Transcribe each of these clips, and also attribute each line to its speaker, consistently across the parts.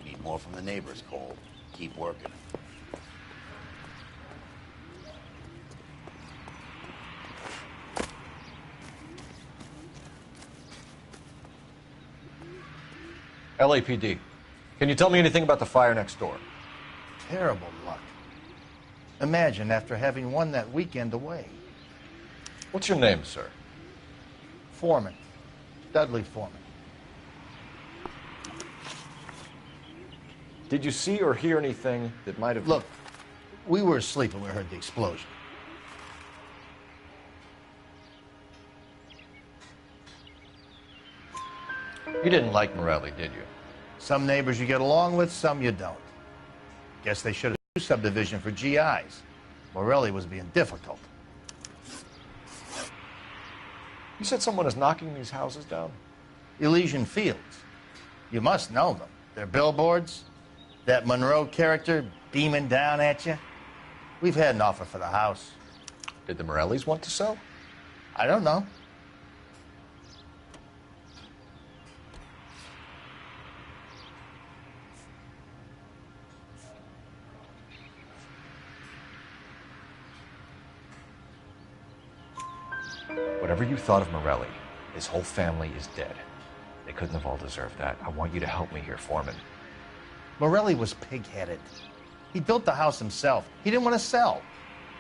Speaker 1: Need more from the neighbors, Cole. Keep working.
Speaker 2: LAPD. Can you tell me anything about the fire next door?
Speaker 3: Terrible luck. Imagine after having won that weekend away.
Speaker 2: What's your name, sir?
Speaker 3: Foreman. Dudley Foreman.
Speaker 2: Did you see or hear anything that might have...
Speaker 3: Look, we were asleep when we heard the explosion.
Speaker 2: You didn't like Morelli, did you?
Speaker 3: Some neighbors you get along with, some you don't. Guess they should have a subdivision for GIs. Morelli was being difficult.
Speaker 2: You said someone is knocking these houses down?
Speaker 3: Elysian Fields. You must know them. They're billboards. That Monroe character beaming down at you. We've had an offer for the house.
Speaker 2: Did the Morellis want to sell?
Speaker 3: I don't know.
Speaker 2: Whatever you thought of Morelli, his whole family is dead. They couldn't have all deserved that. I want you to help me here, Foreman.
Speaker 3: Morelli was pig-headed. He built the house himself. He didn't want to sell.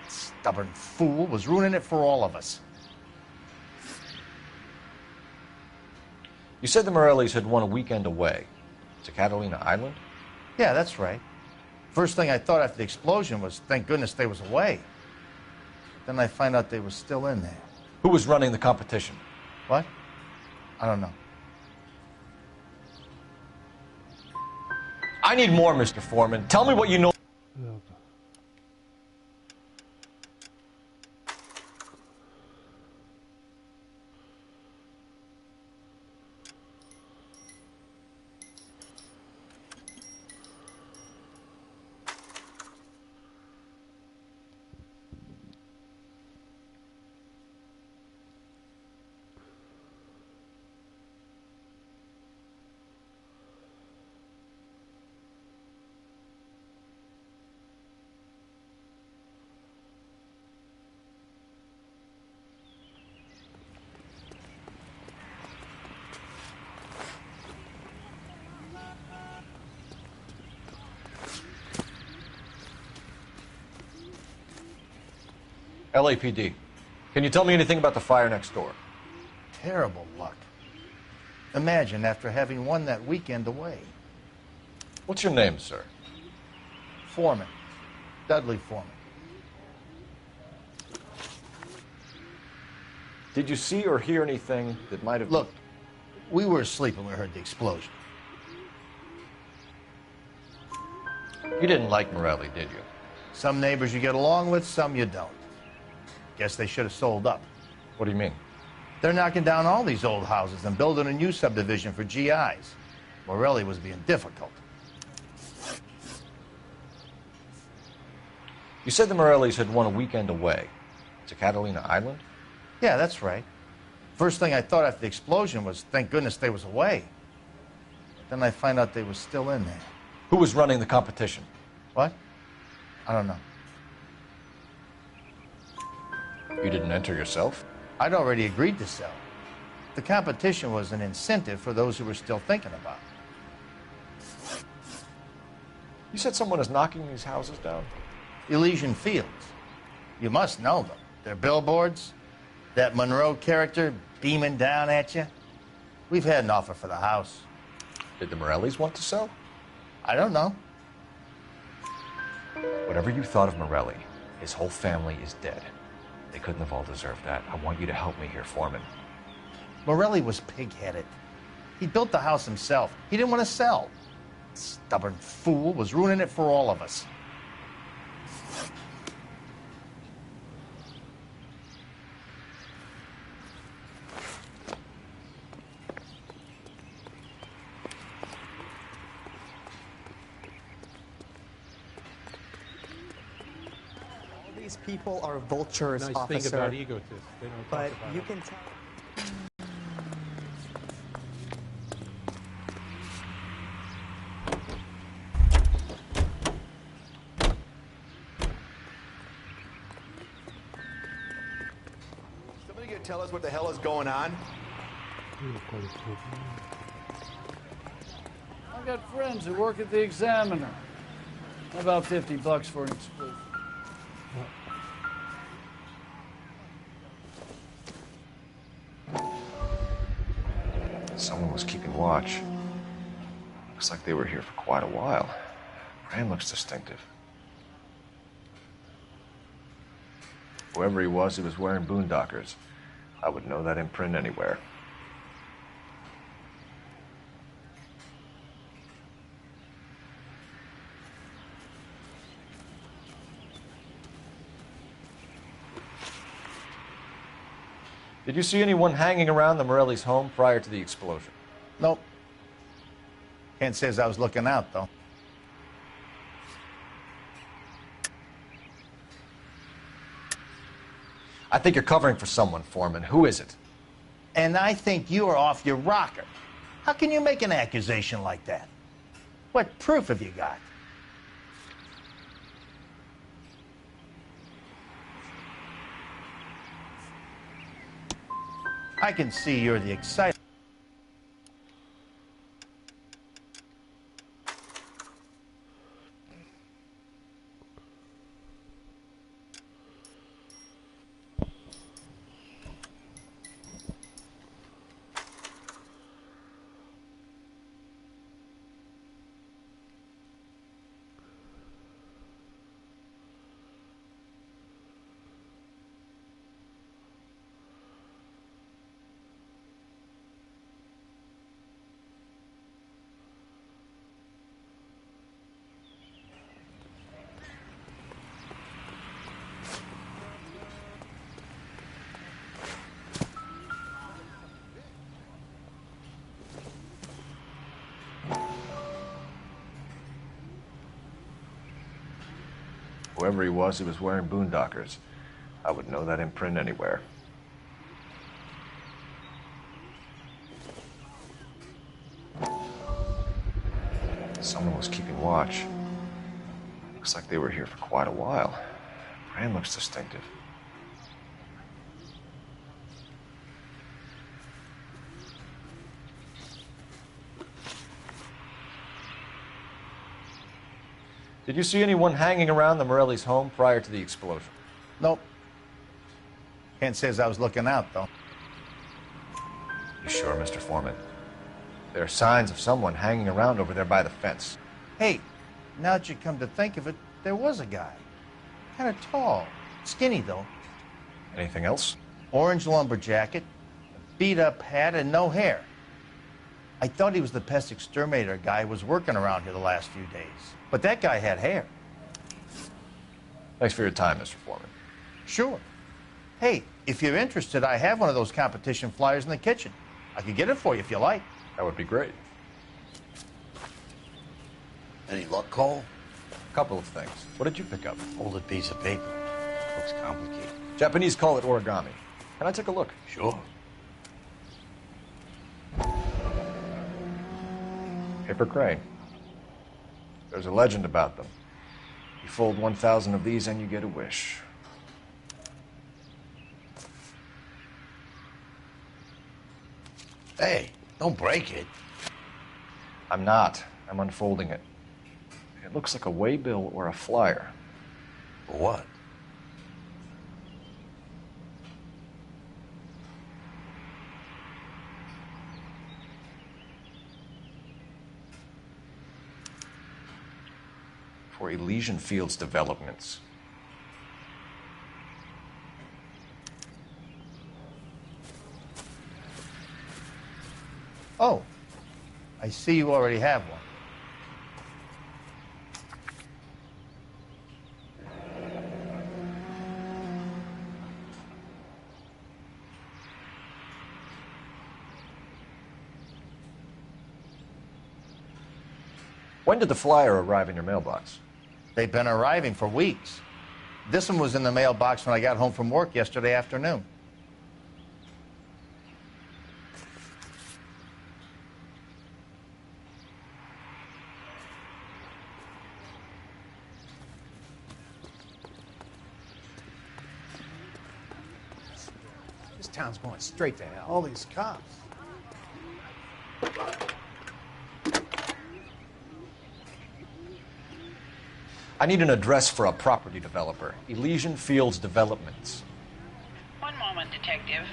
Speaker 3: Stubborn fool was ruining it for all of us.
Speaker 2: You said the Morellis had won a weekend away to Catalina Island?
Speaker 3: Yeah, that's right. First thing I thought after the explosion was, thank goodness they was away. Then I find out they was still in there.
Speaker 2: Who was running the competition?
Speaker 3: What? I don't know.
Speaker 2: I need more, Mr. Foreman. Tell me what you know. LAPD. Can you tell me anything about the fire next door?
Speaker 3: Terrible luck. Imagine after having won that weekend away.
Speaker 2: What's your name, sir?
Speaker 3: Foreman. Dudley Foreman.
Speaker 2: Did you see or hear anything that might have...
Speaker 3: Look, we were asleep when we heard the explosion.
Speaker 2: You didn't like Morelli, did you?
Speaker 3: Some neighbors you get along with, some you don't. Guess they should have sold up.
Speaker 2: What do you mean?
Speaker 3: They're knocking down all these old houses and building a new subdivision for GIs. Morelli was being difficult.
Speaker 2: You said the Morellis had won a weekend away to Catalina Island?
Speaker 3: Yeah, that's right. First thing I thought after the explosion was, thank goodness they was away. Then I find out they was still in there.
Speaker 2: Who was running the competition?
Speaker 3: What? I don't know.
Speaker 2: You didn't enter yourself?
Speaker 3: I'd already agreed to sell. The competition was an incentive for those who were still thinking about it.
Speaker 2: You said someone is knocking these houses down?
Speaker 3: Elysian Fields. You must know them. They're billboards. That Monroe character beaming down at you. We've had an offer for the house.
Speaker 2: Did the Morellis want to sell?
Speaker 3: I don't know.
Speaker 2: Whatever you thought of Morelli, his whole family is dead. They couldn't have all deserved that. I want you to help me here, Foreman.
Speaker 3: Morelli was pig-headed. He built the house himself. He didn't want to sell. Stubborn fool was ruining it for all of us.
Speaker 4: These people are vultures,
Speaker 5: Nice
Speaker 4: officer.
Speaker 5: thing about egotists. They don't
Speaker 4: But
Speaker 5: talk about
Speaker 4: you
Speaker 5: it.
Speaker 4: can tell.
Speaker 6: Somebody gonna tell us what the hell is going on?
Speaker 7: I got friends who work at the Examiner. About $50 for an exclusive.
Speaker 2: Someone was keeping watch. Looks like they were here for quite a while. Brand looks distinctive. Whoever he was wearing boondockers. I would know that imprint anywhere. Did you see anyone hanging around the Morelli's home prior to the explosion?
Speaker 3: Nope. Can't say as I was looking out, though.
Speaker 2: I think you're covering for someone, Foreman. Who is it?
Speaker 3: And I think you are off your rocker. How can you make an accusation like that? What proof have you got? I can see you're the excited.
Speaker 2: Whoever he was wearing boondockers. I would know that imprint anywhere. Someone was keeping watch. Looks like they were here for quite a while. Brand looks distinctive. Did you see anyone hanging around the Morelli's home prior to the explosion?
Speaker 3: Nope. Can't say as I was looking out, though.
Speaker 2: You sure, Mr. Foreman? There are signs of someone hanging around over there by the fence.
Speaker 3: Hey, now that you come to think of it, there was a guy. Kind of tall. Skinny, though.
Speaker 2: Anything else?
Speaker 3: Orange lumber jacket, a beat-up hat, and no hair. I thought he was the pest exterminator guy who was working around here the last few days. But that guy had hair.
Speaker 2: Thanks for your time, Mr. Foreman.
Speaker 3: Sure. Hey, if you're interested, I have one of those competition flyers in the kitchen. I could get it for you if you like.
Speaker 2: That would be great.
Speaker 1: Any luck, Cole?
Speaker 2: A couple of things. What did you pick up?
Speaker 1: Folded piece of paper. Looks complicated.
Speaker 2: Japanese call it origami. Can I take a look?
Speaker 1: Sure.
Speaker 2: Paper crane. There's a legend about them. You fold 1,000 of these and you get a wish.
Speaker 1: Hey, don't break it.
Speaker 2: I'm not. I'm unfolding it. It looks like a waybill or a flyer.
Speaker 1: For what?
Speaker 2: For Elysian Fields developments.
Speaker 3: Oh, I see you already have one.
Speaker 2: When did the flyer arrive in your mailbox?
Speaker 3: They've been arriving for weeks. This one was in the mailbox when I got home from work yesterday afternoon.
Speaker 4: This town's going straight to hell.
Speaker 7: All these cops.
Speaker 2: I need an address for a property developer. Elysian Fields Developments.
Speaker 5: One moment, Detective.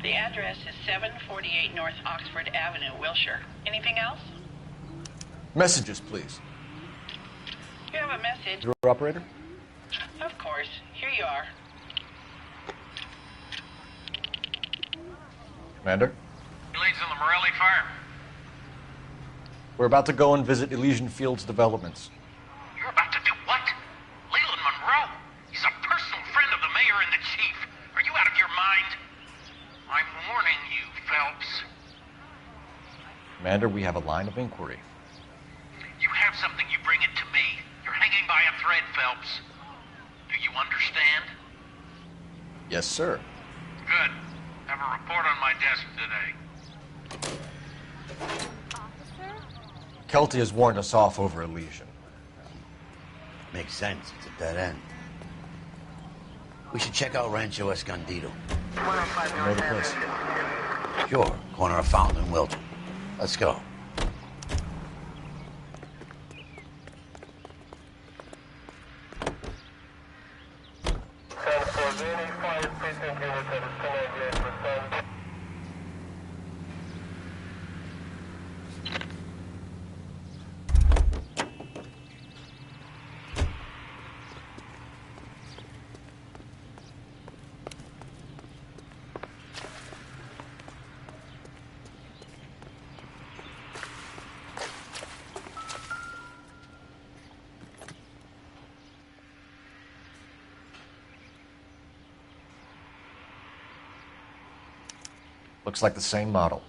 Speaker 5: The address is 748 North Oxford Avenue, Wilshire. Anything else?
Speaker 2: Messages, please.
Speaker 5: You have a message.
Speaker 2: Your operator?
Speaker 5: Of course. Here you are.
Speaker 2: Commander?
Speaker 8: Leads on the Morelli farm.
Speaker 2: We're about to go and visit Elysian Fields Developments.
Speaker 8: You're about to do what? Leland Monroe. He's a personal friend of the mayor and the chief. Are you out of your mind? I'm warning you, Phelps.
Speaker 2: Commander, we have a line of inquiry.
Speaker 8: You have something, you bring it to me. You're hanging by a thread, Phelps. Do you understand?
Speaker 2: Yes, sir.
Speaker 8: Good. Have a report on my desk today.
Speaker 2: Kelty has warned us off over Elysian.
Speaker 1: Makes sense. It's a dead end. We should check out Rancho Escondido.
Speaker 2: You know the place?
Speaker 1: Sure. Corner of Fountain and Wilton. Let's go.
Speaker 2: Looks like the same model.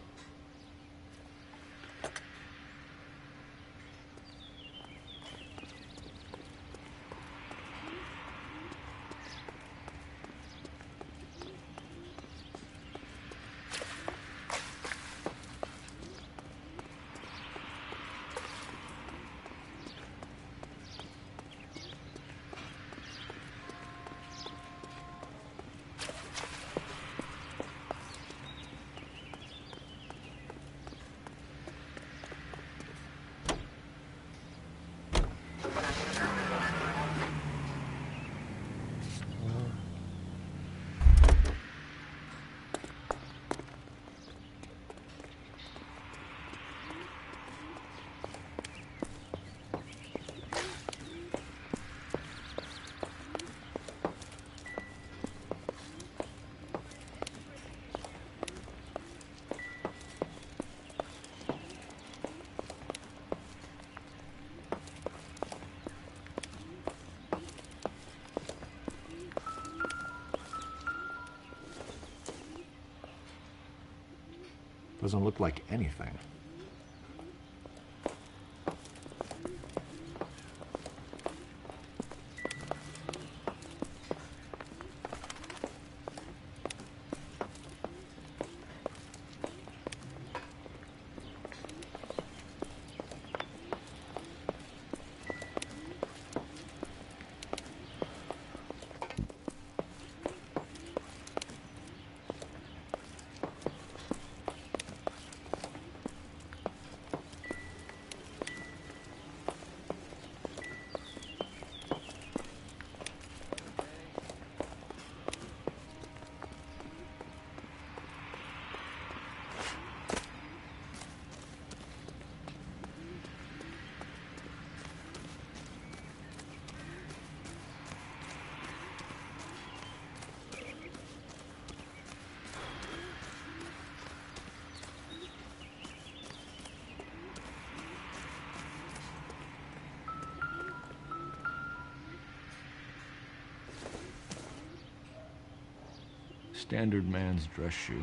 Speaker 4: Doesn't look like anything. Standard man's dress shoe.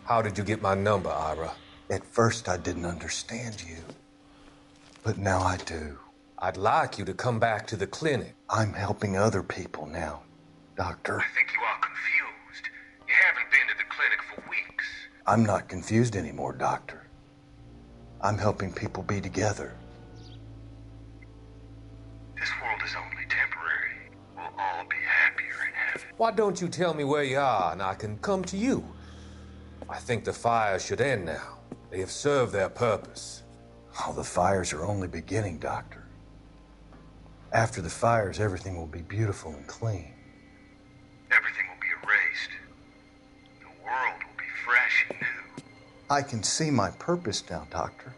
Speaker 9: How did you get my number, Ira?
Speaker 10: At first, I didn't understand you. But now I do.
Speaker 9: I'd like you to come back to the clinic.
Speaker 10: I'm helping other people now, Doctor.
Speaker 8: I think you are confused. You haven't been to the clinic for weeks.
Speaker 10: I'm not confused anymore, Doctor. I'm helping people be together.
Speaker 8: This world is only temporary. We'll all be happier in heaven.
Speaker 9: Why don't you tell me where you are and I can come to you? I think the fires should end now. They have served their purpose.
Speaker 10: Oh, the fires are only beginning, Doctor. After the fires, everything will be beautiful and clean.
Speaker 8: Everything will be erased. The world will be fresh and new.
Speaker 10: I can see my purpose now, Doctor.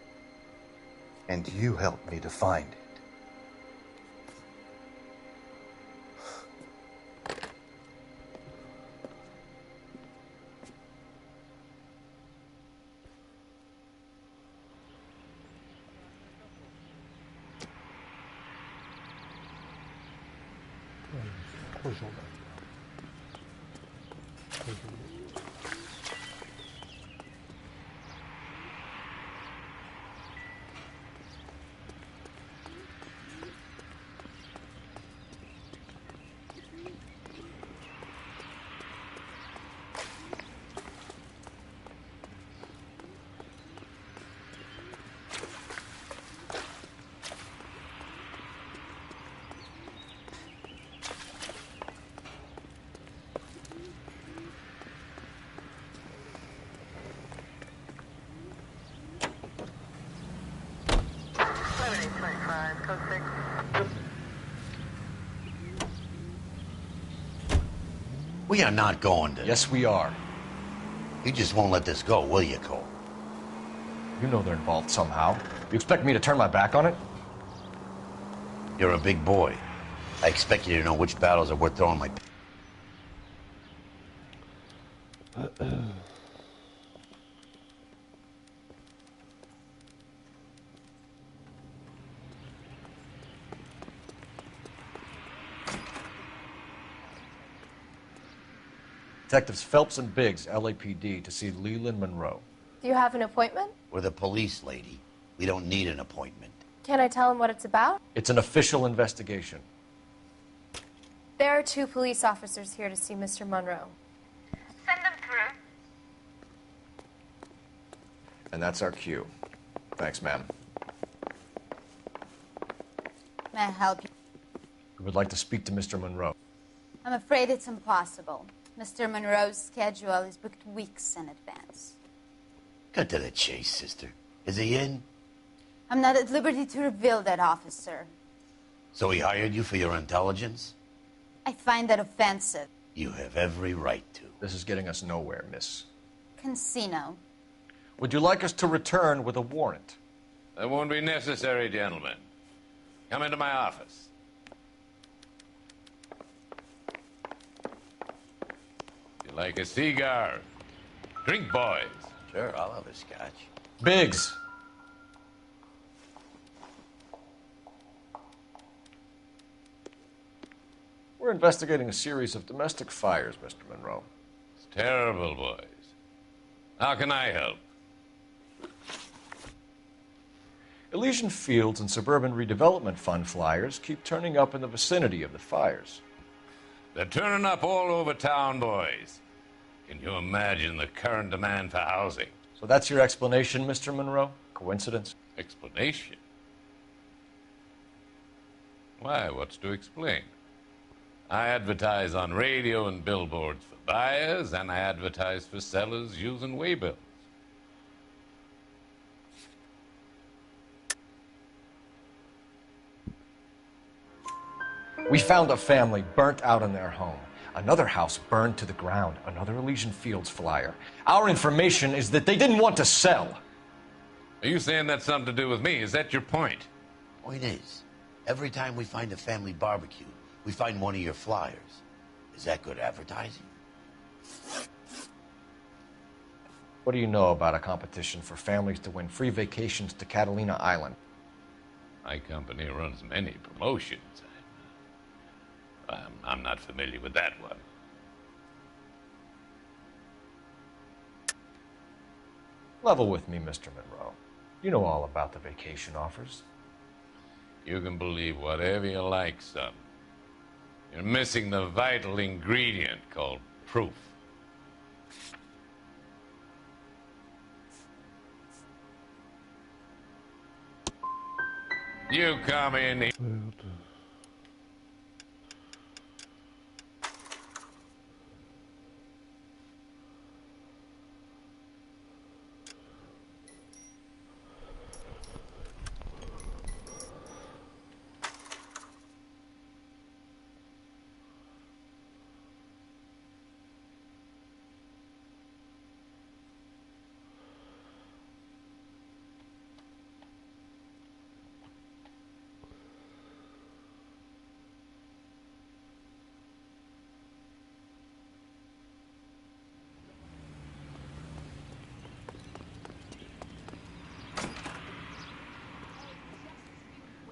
Speaker 10: And you helped me to find it.
Speaker 1: We are not going to.
Speaker 2: Yes, we are.
Speaker 1: You just won't let this go, will you, Cole?
Speaker 2: You know they're involved somehow. You expect me to turn my back on it?
Speaker 1: You're a big boy. I expect you to know which battles are worth throwing my...
Speaker 2: Detectives Phelps and Biggs, LAPD, to see Leland Monroe.
Speaker 11: Do you have an appointment?
Speaker 1: We're the police, lady. We don't need an appointment.
Speaker 11: Can I tell him what it's about?
Speaker 2: It's an official investigation.
Speaker 11: There are 2 police officers here to see Mr. Monroe.
Speaker 5: Send them through.
Speaker 2: And that's our cue. Thanks, ma'am.
Speaker 12: May I help you?
Speaker 2: We would like to speak to Mr. Monroe.
Speaker 12: I'm afraid it's impossible. Mr. Monroe's schedule is booked weeks in advance.
Speaker 1: Cut to the chase, sister. Is he in?
Speaker 12: I'm not at liberty to reveal that, officer.
Speaker 1: So he hired you for your intelligence?
Speaker 12: I find that offensive.
Speaker 1: You have every right to.
Speaker 2: This is getting us nowhere, miss.
Speaker 12: Casino.
Speaker 2: Would you like us to return with a warrant?
Speaker 13: That won't be necessary, gentlemen. Come into my office. You like a cigar? Drink, boys.
Speaker 1: Sure, I'll have a scotch.
Speaker 2: Biggs. We're investigating a series of domestic fires, Mr. Monroe.
Speaker 13: It's terrible, boys. How can I help?
Speaker 2: Elysian Fields and Suburban Redevelopment Fund flyers keep turning up in the vicinity of the fires.
Speaker 13: They're turning up all over town, boys. Can you imagine the current demand for housing?
Speaker 2: So that's your explanation, Mr. Monroe? Coincidence?
Speaker 13: Explanation? Why, what's to explain? I advertise on radio and billboards for buyers, and I advertise for sellers using waybills.
Speaker 2: We found a family burnt out in their home. Another house burned to the ground. Another Elysian Fields flyer. Our information is that they didn't want to sell.
Speaker 13: Are you saying that's something to do with me? Is that your point?
Speaker 1: Point is, every time we find a family barbecue, we find one of your flyers. Is that good advertising?
Speaker 2: What do you know about a competition for families to win free vacations to Catalina Island?
Speaker 13: My company runs many promotions. I'm not familiar with that one.
Speaker 2: Level with me, Mr. Monroe. You know all about the vacation offers.
Speaker 13: You can believe whatever you like, son. You're missing the vital ingredient called proof. You come in here.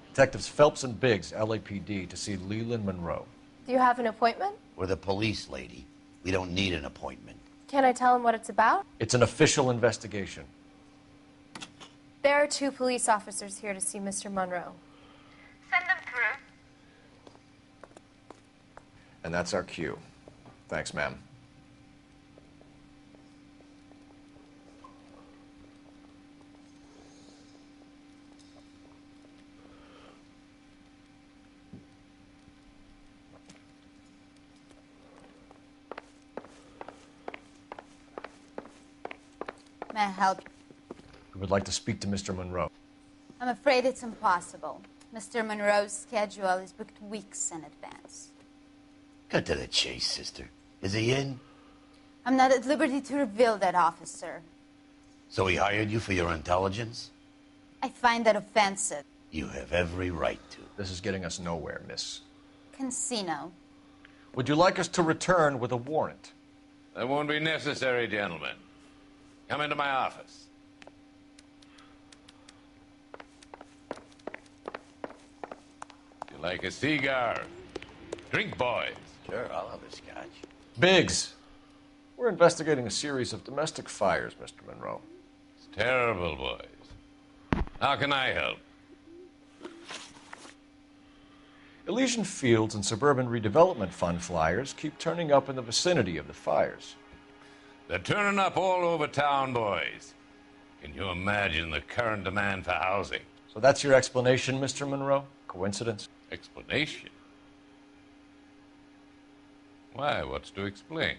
Speaker 2: Detectives Phelps and Biggs, LAPD, to see Leland Monroe.
Speaker 11: Do you have an appointment?
Speaker 1: We're the police, lady. We don't need an appointment.
Speaker 11: Can I tell him what it's about?
Speaker 2: It's an official investigation.
Speaker 11: There are 2 police officers here to see Mr. Monroe.
Speaker 12: Send them through.
Speaker 2: And that's our cue. Thanks, ma'am.
Speaker 12: May I help you?
Speaker 2: We would like to speak to Mr. Monroe.
Speaker 12: I'm afraid it's impossible. Mr. Monroe's schedule is booked weeks in advance.
Speaker 1: Cut to the chase, sister. Is he in?
Speaker 12: I'm not at liberty to reveal that, officer.
Speaker 1: So he hired you for your intelligence?
Speaker 12: I find that offensive.
Speaker 1: You have every right to.
Speaker 2: This is getting us nowhere, miss.
Speaker 12: Casino.
Speaker 2: Would you like us to return with a warrant?
Speaker 13: That won't be necessary, gentlemen. Come into my office. You like a cigar? Drink, boys.
Speaker 1: Sure, I'll have a scotch.
Speaker 2: Biggs, we're investigating a series of domestic fires, Mr. Monroe.
Speaker 13: It's terrible, boys. How can I help?
Speaker 2: Elysian Fields and Suburban Redevelopment Fund flyers keep turning up in the vicinity of the fires.
Speaker 13: They're turning up all over town, boys. Can you imagine the current demand for housing?
Speaker 2: So that's your explanation, Mr. Monroe? Coincidence?
Speaker 13: Explanation? Why, what's to explain?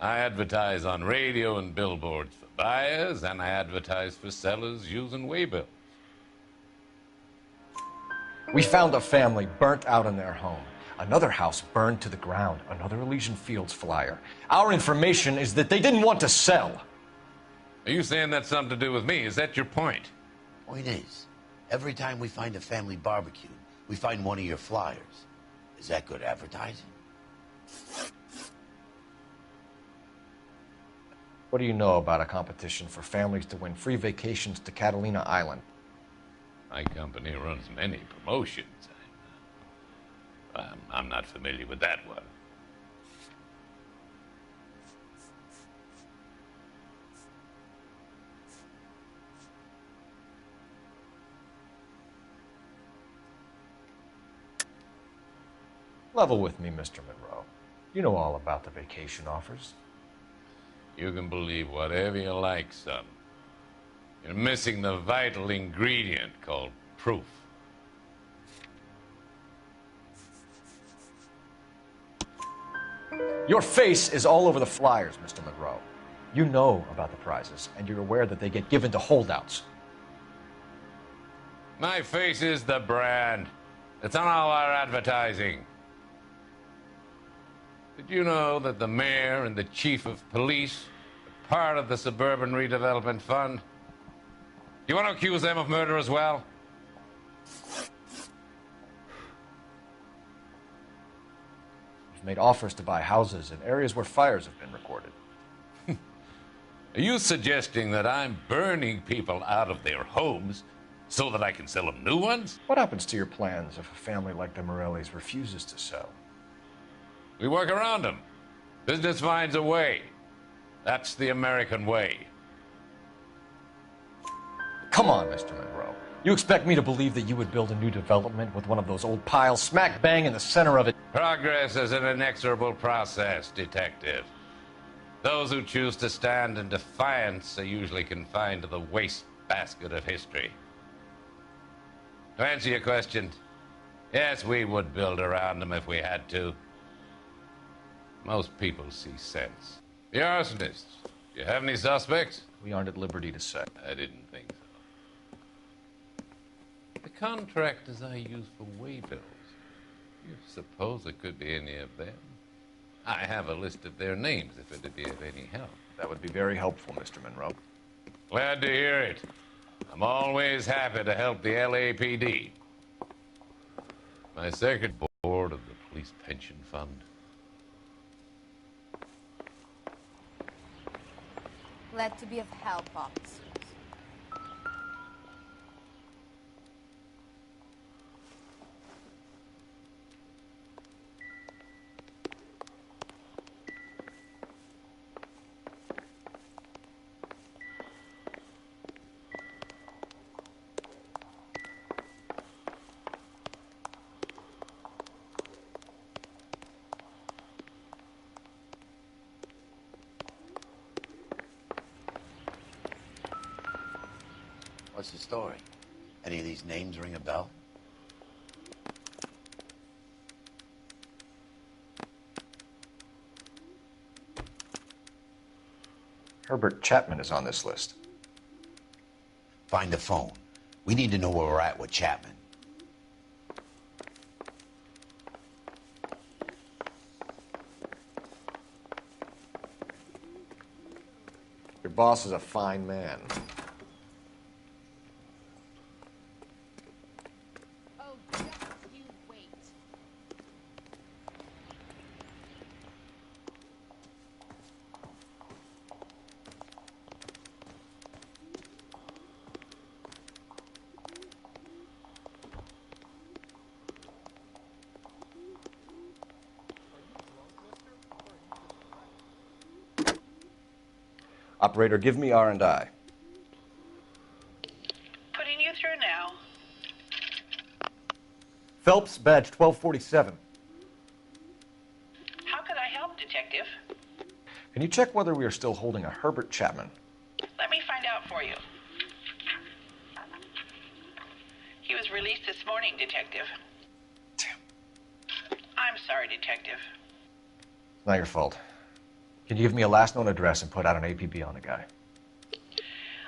Speaker 13: I advertise on radio and billboards for buyers, and I advertise for sellers using waybills.
Speaker 2: We found a family burnt out in their home. Another house burned to the ground. Another Elysian Fields flyer. Our information is that they didn't want to sell.
Speaker 13: Are you saying that's something to do with me? Is that your point?
Speaker 1: Point is, every time we find a family barbecue, we find one of your flyers. Is that good advertising?
Speaker 2: What do you know about a competition for families to win free vacations to Catalina Island?
Speaker 13: My company runs many promotions. I'm not familiar with that one.
Speaker 2: Level with me, Mr. Monroe. You know all about the vacation offers.
Speaker 13: You can believe whatever you like, son. You're missing the vital ingredient called proof.
Speaker 2: Your face is all over the flyers, Mr. Monroe. You know about the prizes, and you're aware that they get given to holdouts.
Speaker 13: My face is the brand. It's on all our advertising. Did you know that the mayor and the chief of police are part of the Suburban Redevelopment Fund? Do you want to accuse them of murder as well?
Speaker 2: We've made offers to buy houses in areas where fires have been recorded.
Speaker 13: Are you suggesting that I'm burning people out of their homes so that I can sell them new ones?
Speaker 2: What happens to your plans if a family like the Morellis refuses to sell?
Speaker 13: We work around them. Business finds a way. That's the American way.
Speaker 2: Come on, Mr. Monroe. You expect me to believe that you would build a new development with one of those old piles smack bang in the center of it?
Speaker 13: Progress is an inexorable process, Detective. Those who choose to stand in defiance are usually confined to the wastebasket of history. To answer your question, yes, we would build around them if we had to. Most people see sense. The arsonists, do you have any suspects?
Speaker 2: We aren't at liberty to say.
Speaker 13: I didn't think so. The contractors I use for waybills, you suppose it could be any of them? I have a list of their names if it'd be of any help.
Speaker 2: That would be very helpful, Mr. Monroe.
Speaker 13: Glad to hear it. I'm always happy to help the LAPD. My second board of the Police Pension Fund.
Speaker 12: Glad to be of help, officers.
Speaker 1: What's the story? Any of these names ring a bell?
Speaker 2: Herbert Chapman is on this list.
Speaker 1: Find the phone. We need to know where we're at with Chapman.
Speaker 2: Your boss is a fine man.
Speaker 11: Oh, just you wait.
Speaker 2: Operator, give me R&I.
Speaker 5: Putting you through now.
Speaker 2: Phelps, badge 1247.
Speaker 5: How could I help, Detective?
Speaker 2: Can you check whether we are still holding a Herbert Chapman?
Speaker 5: Let me find out for you. He was released this morning, Detective.
Speaker 2: Damn.
Speaker 5: I'm sorry, Detective.
Speaker 2: It's not your fault. Can you give me a last known address and put out an APB on the guy?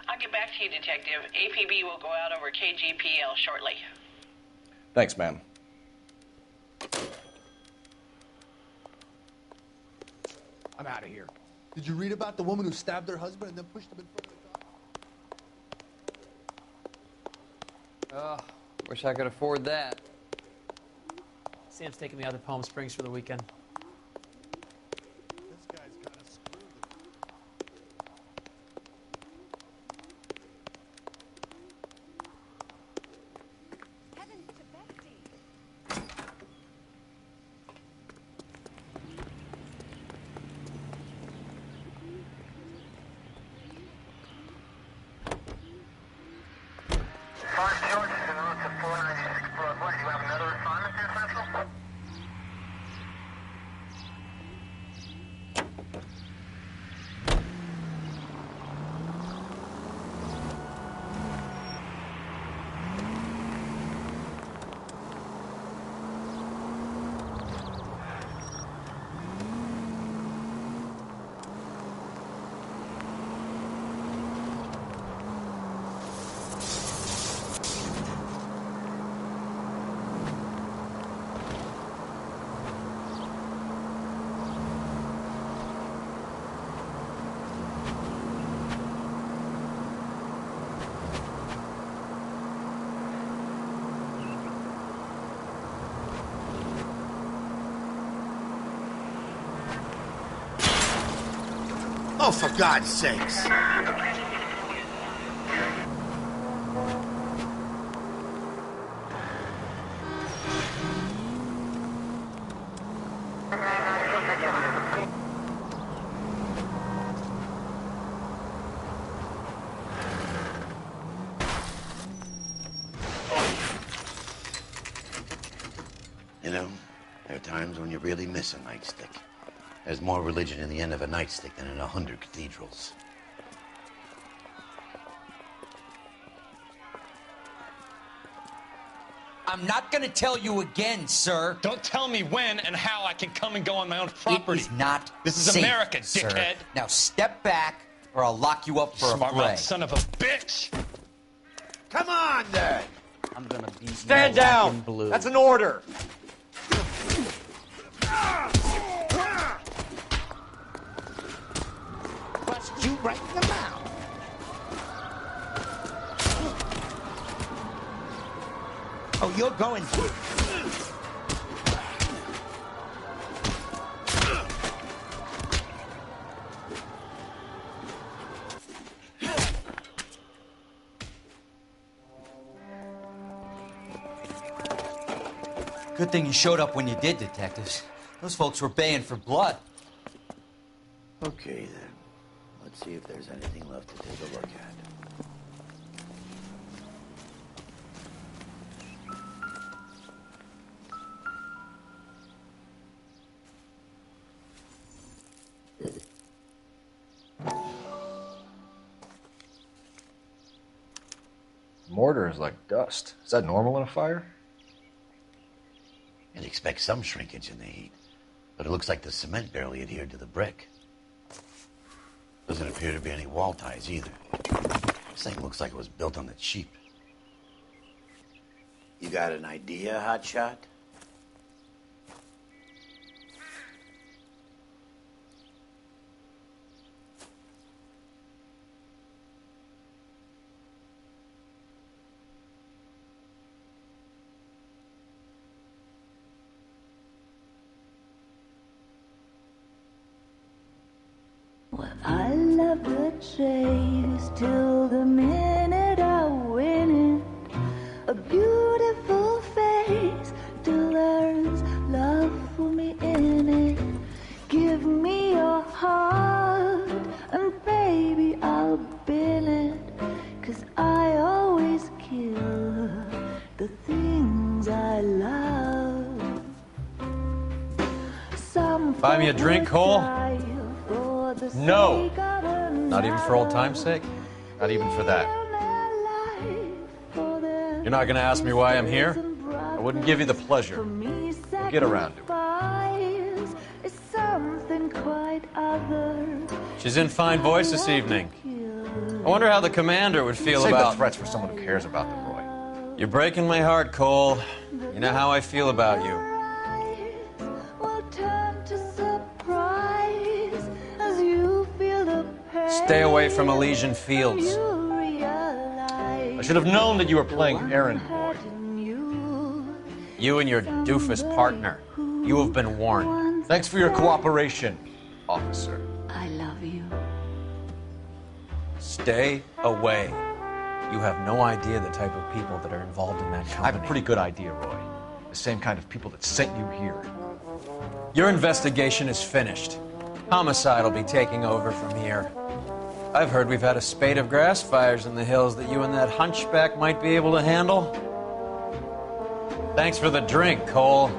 Speaker 5: I'll get back to you, Detective. APB will go out over KGPL shortly.
Speaker 2: Thanks, ma'am.
Speaker 6: I'm out of here. Did you read about the woman who stabbed her husband and then pushed him in front of the car?
Speaker 14: Wish I could afford that. Sam's taking me out to Palm Springs for the weekend.
Speaker 6: This guy's got a screw.
Speaker 11: Heaven to Betsy.
Speaker 1: Oh, for God's sakes. You know, there are times when you really miss a nightstick. There's more religion in the end of a nightstick than in 100 cathedrals.
Speaker 15: I'm not gonna tell you again, sir.
Speaker 2: Don't tell me when and how I can come and go on my own property.
Speaker 15: It is not
Speaker 2: This is
Speaker 15: safe,
Speaker 2: America,
Speaker 15: sir.
Speaker 2: dickhead.
Speaker 15: Now step back, or I'll lock you up for a
Speaker 2: Smart
Speaker 15: fray.
Speaker 2: mouth son of a bitch!
Speaker 1: Come on, then!
Speaker 14: I'm gonna beat
Speaker 2: Stand
Speaker 14: you black
Speaker 2: down!
Speaker 14: and blue.
Speaker 2: That's an order!
Speaker 1: Bust you right in the mouth. Oh, you're going to.
Speaker 15: Good thing you showed up when you did, detectives. Those folks were baying for blood.
Speaker 1: Okay, then. Let's see if there's anything left to take a look at.
Speaker 2: Mortar is like dust. Is that normal in a fire?
Speaker 1: You'd expect some shrinkage in the heat, but it looks like the cement barely adhered to the brick. Doesn't appear to be any wall ties either. This thing looks like it was built on the cheap. You got an idea, Hotshot?
Speaker 16: I love the chase till the minute I win it. A beautiful face till there's love for me in it. Give me your heart and baby I'll bill it. 'Cause I always kill the things I love. Some
Speaker 2: Buy me a drink, Cole? No! Not even for old time's sake? Not even for that. You're not gonna ask me why I'm here? I wouldn't give you the pleasure. We'll get around to it. She's in fine voice this evening. I wonder how the commander would feel
Speaker 10: Save
Speaker 2: about...
Speaker 10: the threats for someone who cares about them, Roy.
Speaker 2: You're breaking my heart, Cole. You know how I feel about you. Stay away from Elysian Fields. I should have known that you were playing errand boy. You and your doofus partner. You have been warned. Thanks for your cooperation, officer.
Speaker 16: I love you.
Speaker 2: Stay away. You have no idea the type of people that are involved in that company.
Speaker 10: I have a pretty good idea, Roy. The same kind of people that sent you here.
Speaker 2: Your investigation is finished. Homicide will be taking over from here. I've heard we've had a spate of grass fires in the hills that you and that hunchback might be able to handle. Thanks for the drink, Cole.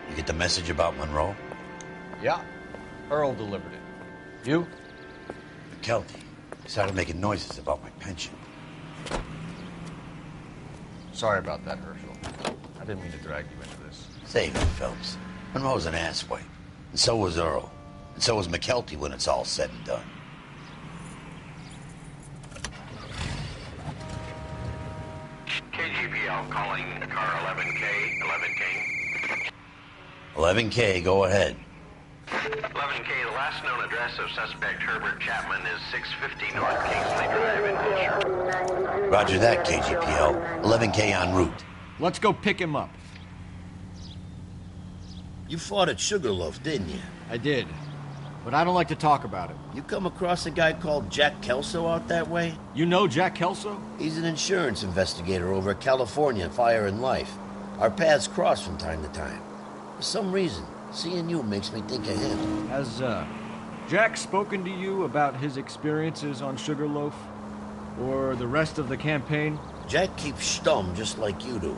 Speaker 1: You get the message about Monroe?
Speaker 2: Yeah. Earl delivered it. You?
Speaker 1: McKelty started making noises about my pension.
Speaker 10: Sorry about that, Herschel. I didn't mean to drag you into this.
Speaker 1: Save it, Phelps. Monroe's an asswipe. And so was Earl. And so was McKelty when it's all said and done.
Speaker 8: KGPL calling car 11K, 11K.
Speaker 1: 11K, go ahead.
Speaker 8: 11K, the last known address of suspect Herbert Chapman is 650 North Kingsley Drive in Wilshire.
Speaker 1: Roger that, KGPL. 11K en route.
Speaker 2: Let's go pick him up.
Speaker 17: You fought at Sugarloaf, didn't you?
Speaker 2: I did. But I don't like to talk about it.
Speaker 17: You come across a guy called Jack Kelso out that way?
Speaker 2: You know Jack Kelso?
Speaker 17: He's an insurance investigator over at California Fire and Life. Our paths cross from time to time. For some reason, seeing you makes me think of him.
Speaker 2: Has,
Speaker 18: Jack spoken to you about his experiences on Sugarloaf? Or the rest of the campaign?
Speaker 17: Jack keeps stum just like you do.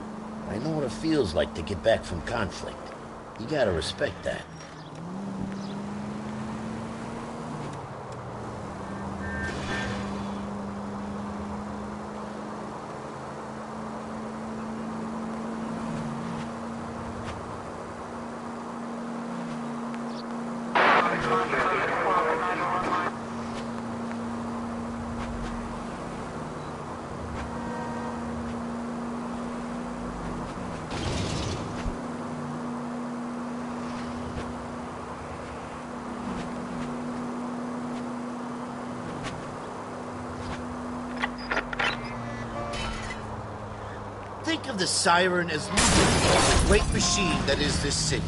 Speaker 17: I know what it feels like to get back from conflict. You gotta respect that. Think of the siren as the great machine that is this city.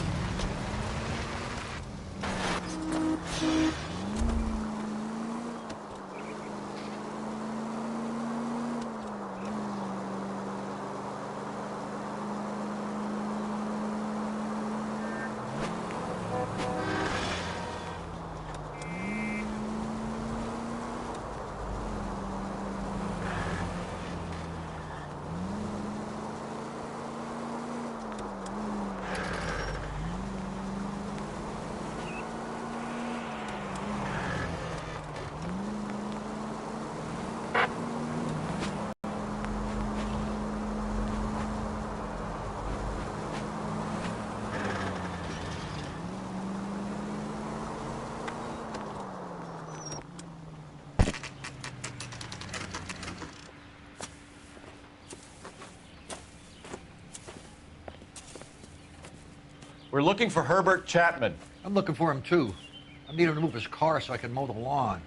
Speaker 19: We're looking for Herbert Chapman.
Speaker 4: I'm looking for him, too. I need him to move his car so I can mow the lawn.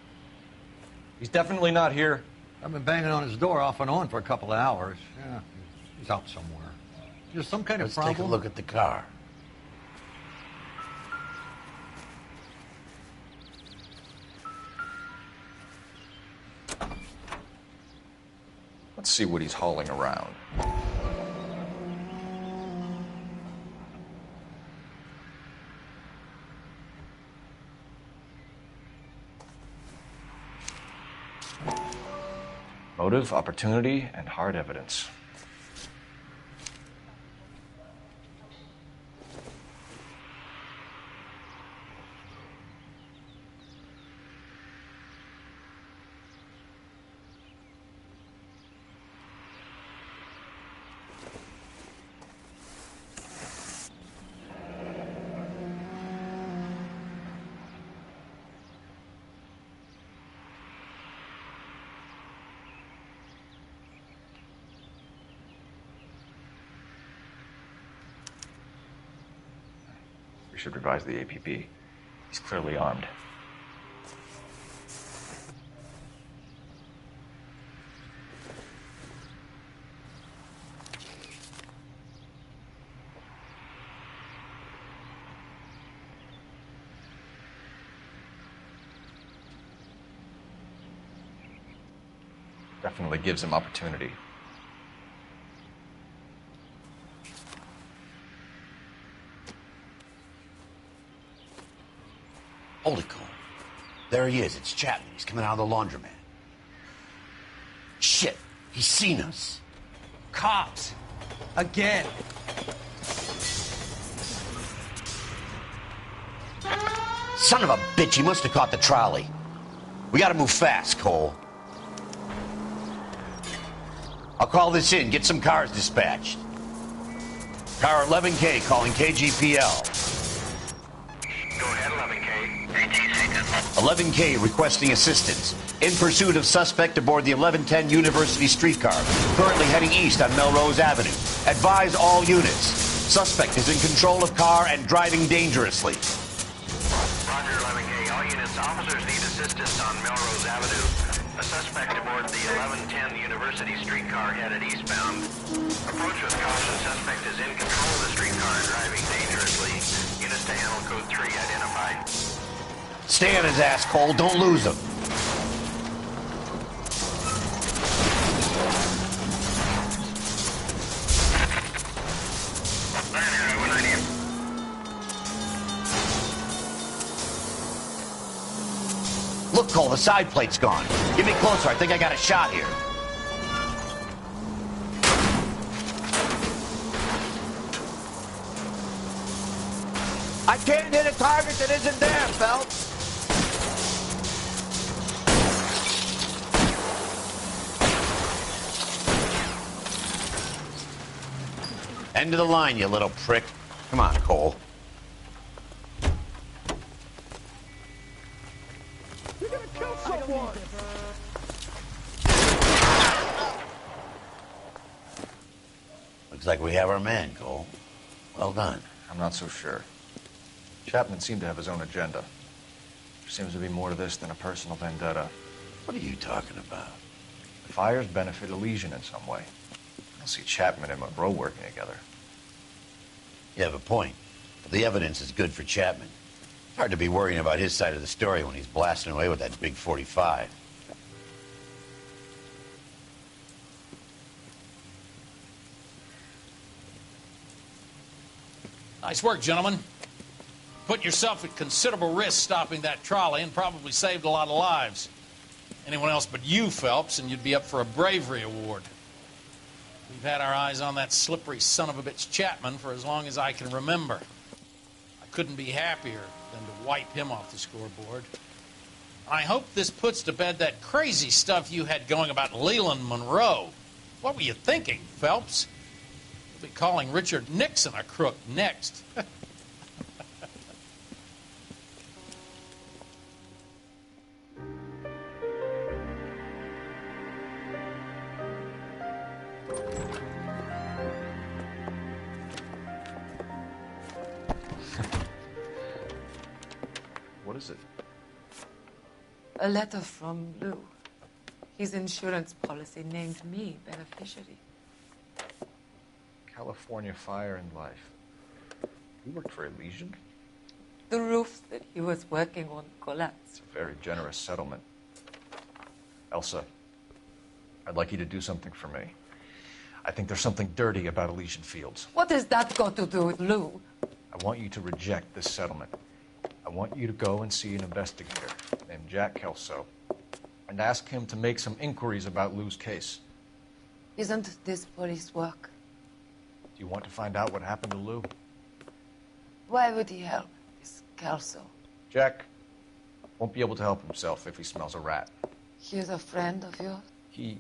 Speaker 19: He's definitely not here.
Speaker 4: I've been banging on his door off and on for a couple of hours. Yeah, he's out somewhere. There's some kind of problem.
Speaker 1: Let's take a look at the car.
Speaker 19: Let's see what he's hauling around. Motive, opportunity, and hard evidence. We should revise the APB. He's clearly armed. Definitely gives him opportunity.
Speaker 1: Hold it, Cole. There he is. It's Chapman. He's coming out of the laundromat. Shit. He's seen us.
Speaker 2: Cops. Again.
Speaker 1: Son of a bitch. He must have caught the trolley. We gotta move fast, Cole. I'll call this in. Get some cars dispatched. Car 11K calling KGPL. 11K requesting assistance. In pursuit of suspect aboard the 1110 University streetcar. Currently heading east on Melrose Avenue. Advise all units. Suspect is in control of car and driving dangerously.
Speaker 8: Roger, 11K. All units, officers need assistance on Melrose Avenue. A suspect aboard the 1110 University streetcar headed eastbound. Approach with caution. Suspect is in control of the streetcar and driving dangerously. Units to handle code 3 identified.
Speaker 1: Stay on his ass, Cole. Don't lose him. Look, Cole, the side plate's gone. Get me closer. I think I got a shot here. I can't hit a target that isn't there, Phelps. End of the line, you little prick. Come on, Cole.
Speaker 6: You're gonna kill someone!
Speaker 1: Looks like we have our man, Cole. Well done.
Speaker 19: I'm not so sure. Chapman seemed to have his own agenda. There seems to be more to this than a personal vendetta.
Speaker 1: What are you talking about?
Speaker 19: The fires benefit Elysian in some way. I don't see Chapman and Monroe working together.
Speaker 1: You have a point. The evidence is good for Chapman. It's hard to be worrying about his side of the story when he's blasting away with that big 45.
Speaker 20: Nice work, gentlemen. Put yourself at considerable risk stopping that trolley and probably saved a lot of lives. Anyone else but you, Phelps, and you'd be up for a bravery award. We've had our eyes on that slippery son of a bitch Chapman for as long as I can remember. I couldn't be happier than to wipe him off the scoreboard. I hope this puts to bed that crazy stuff you had going about Leland Monroe. What were you thinking, Phelps? You'll be calling Richard Nixon a crook next.
Speaker 19: What is it?
Speaker 21: A letter from Lou. His insurance policy named me beneficiary.
Speaker 19: California Fire and Life. You worked for Elysian?
Speaker 21: The roofs that he was working on collapsed.
Speaker 19: It's a very generous settlement. Elsa, I'd like you to do something for me. I think there's something dirty about Elysian Fields.
Speaker 21: What has that got to do with Lou?
Speaker 19: I want you to reject this settlement. I want you to go and see an investigator named Jack Kelso and ask him to make some inquiries about Lou's case.
Speaker 21: Isn't this police work?
Speaker 19: Do you want to find out what happened to Lou?
Speaker 21: Why would he help this Kelso?
Speaker 19: Jack won't be able to help himself if he smells a rat.
Speaker 21: He's a friend of yours?
Speaker 19: He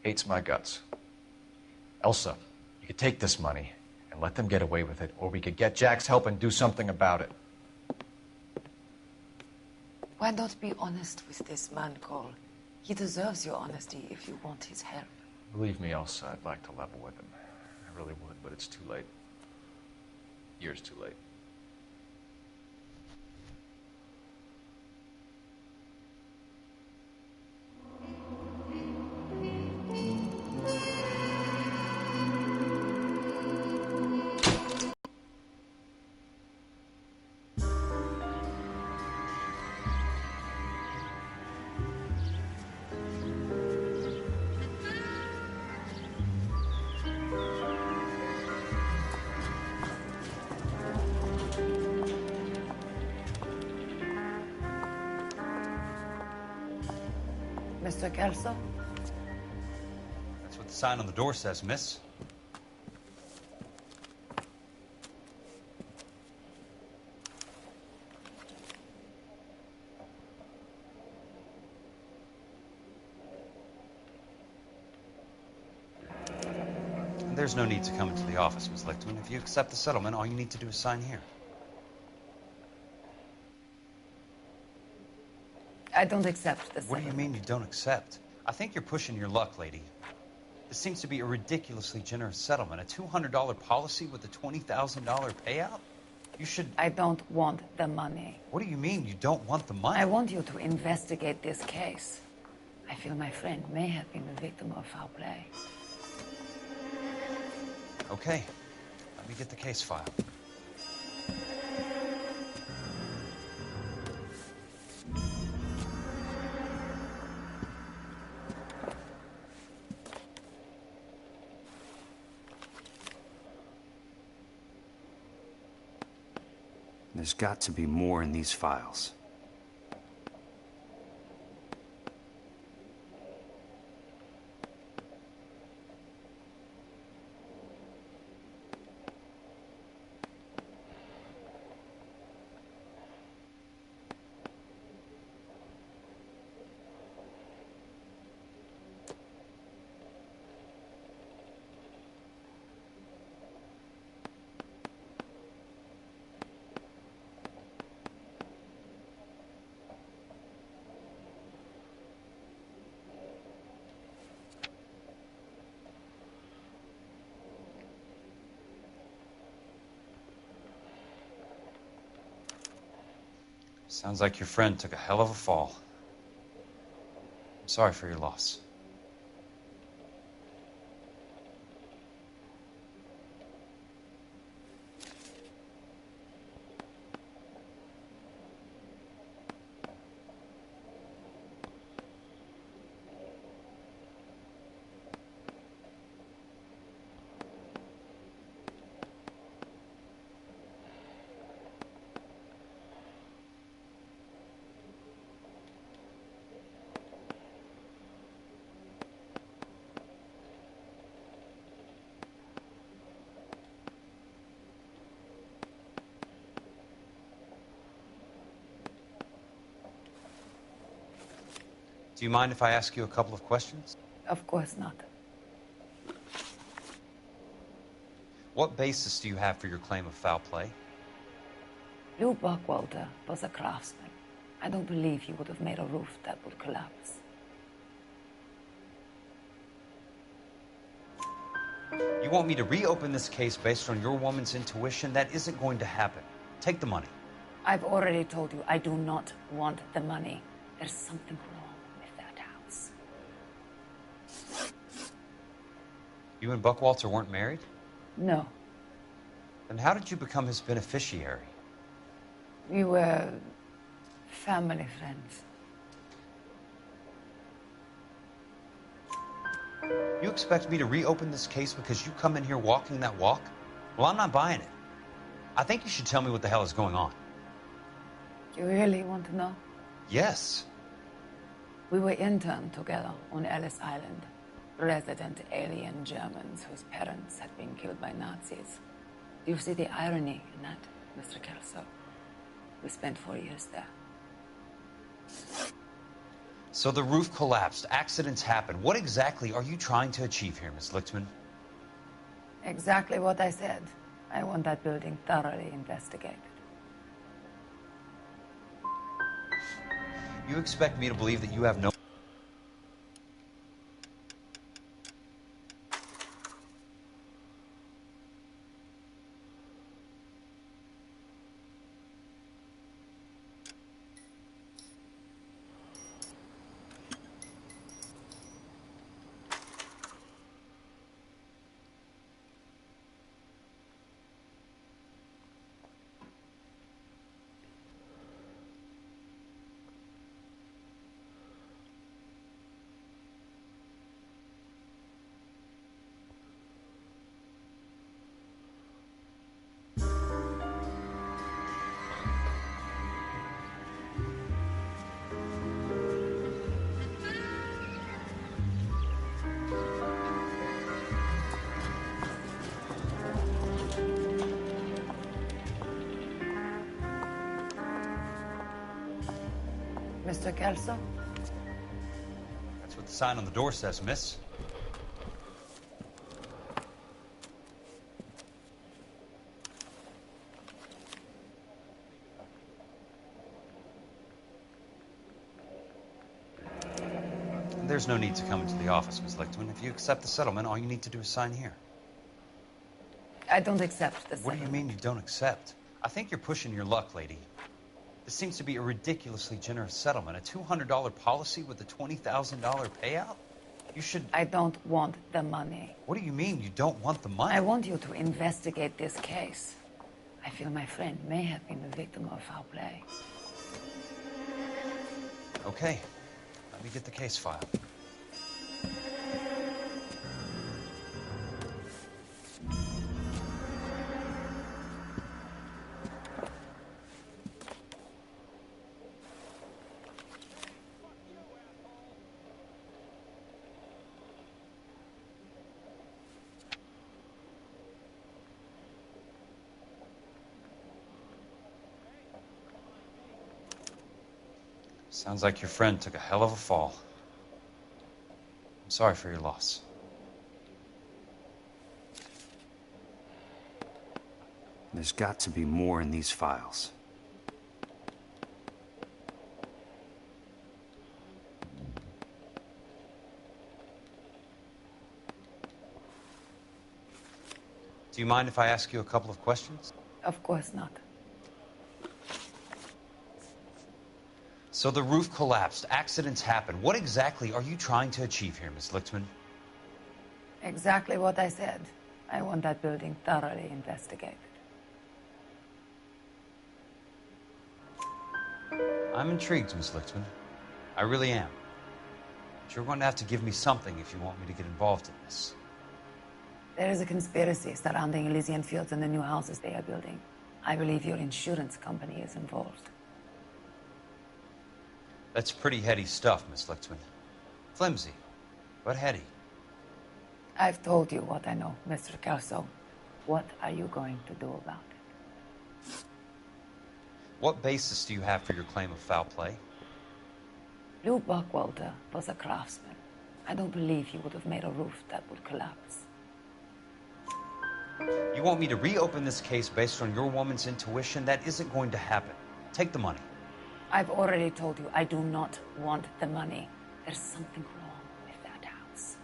Speaker 19: hates my guts. Elsa, you could take this money and let them get away with it, or we could get Jack's help and do something about it.
Speaker 21: Why not be honest with this man, Cole? He deserves your honesty if you want his help.
Speaker 19: Believe me, Elsa, I'd like to level with him. I really would, but it's too late. Years too late.
Speaker 21: Mr. Kelso?
Speaker 15: That's what the sign on the door says, miss. And there's no need to come into the office, Miss Lichtman. If you accept the settlement, all you need to do is sign here.
Speaker 21: I don't accept this.
Speaker 15: What do you mean you don't accept? I think you're pushing your luck, lady. This seems to be a ridiculously generous settlement. A $200 policy with a $20,000 payout? You should...
Speaker 21: I don't want the money.
Speaker 15: What do you mean you don't want the money?
Speaker 21: I want you to investigate this case. I feel my friend may have been the victim of foul play.
Speaker 15: Okay. Let me get the case file.
Speaker 22: There's got to be more in these files.
Speaker 15: Sounds like your friend took a hell of a fall. I'm sorry for your loss. Do you mind if I ask you a couple of questions?
Speaker 21: Of course not.
Speaker 15: What basis do you have for your claim of foul play?
Speaker 21: Lou Buckwalter was a craftsman. I don't believe he would have made a roof that would collapse.
Speaker 15: You want me to reopen this case based on your woman's intuition? That isn't going to happen. Take the money.
Speaker 21: I've already told you I do not want the money. There's something wrong with that house.
Speaker 15: You and Buckwalter weren't married?
Speaker 21: No.
Speaker 15: Then how did you become his beneficiary?
Speaker 21: We were family friends.
Speaker 15: You expect me to reopen this case because you come in here walking that walk? Well, I'm not buying it. I think you should tell me what the hell is going on.
Speaker 21: You really want to know?
Speaker 15: Yes.
Speaker 21: We were interned together on Ellis Island. Resident alien Germans whose parents had been killed by Nazis. Do you see the irony in that, Mr. Kelso? We spent 4 years there.
Speaker 15: So the roof collapsed, accidents happen. What exactly are you trying to achieve here, Miss Lichtman?
Speaker 21: Exactly what I said. I want that building thoroughly investigated.
Speaker 15: You expect me to believe that you have no...
Speaker 21: Mr. Kelso?
Speaker 15: That's what the sign on the door says, miss. There's no need to come into the office, Miss Lichtman. If you accept the settlement, all you need to do is sign here.
Speaker 21: I don't accept the
Speaker 15: What do you mean you don't accept? I think you're pushing your luck, lady. This seems to be a ridiculously generous settlement. A $200 policy with a $20,000 payout? You should...
Speaker 21: I don't want the money.
Speaker 15: What do you mean you don't want the money?
Speaker 21: I want you to investigate this case. I feel my friend may have been the victim of foul play.
Speaker 15: Okay. Let me get the case file. Sounds like your friend took a hell of a fall. I'm sorry for your loss.
Speaker 3: There's got to be more in these files.
Speaker 15: Do you mind if I ask you a couple of questions?
Speaker 21: Of course not.
Speaker 15: So the roof collapsed, accidents happen. What exactly are you trying to achieve here, Miss Lichtman?
Speaker 21: Exactly what I said. I want that building thoroughly investigated.
Speaker 15: I'm intrigued, Miss Lichtman. I really am. But you're going to have to give me something if you want me to get involved in this.
Speaker 21: There is a conspiracy surrounding Elysian Fields and the new houses they are building. I believe your insurance company is involved.
Speaker 15: That's pretty heady stuff, Miss Lichtman. Flimsy, but heady.
Speaker 21: I've told you what I know, Mr. Kelso. What are you going to do about it?
Speaker 15: What basis do you have for your claim of foul play?
Speaker 21: Lou Buckwalter was a craftsman. I don't believe he would have made a roof that would collapse.
Speaker 15: You want me to reopen this case based on your woman's intuition? That isn't going to happen. Take the money.
Speaker 21: I've already told you I do not want the money. There's something wrong with that house.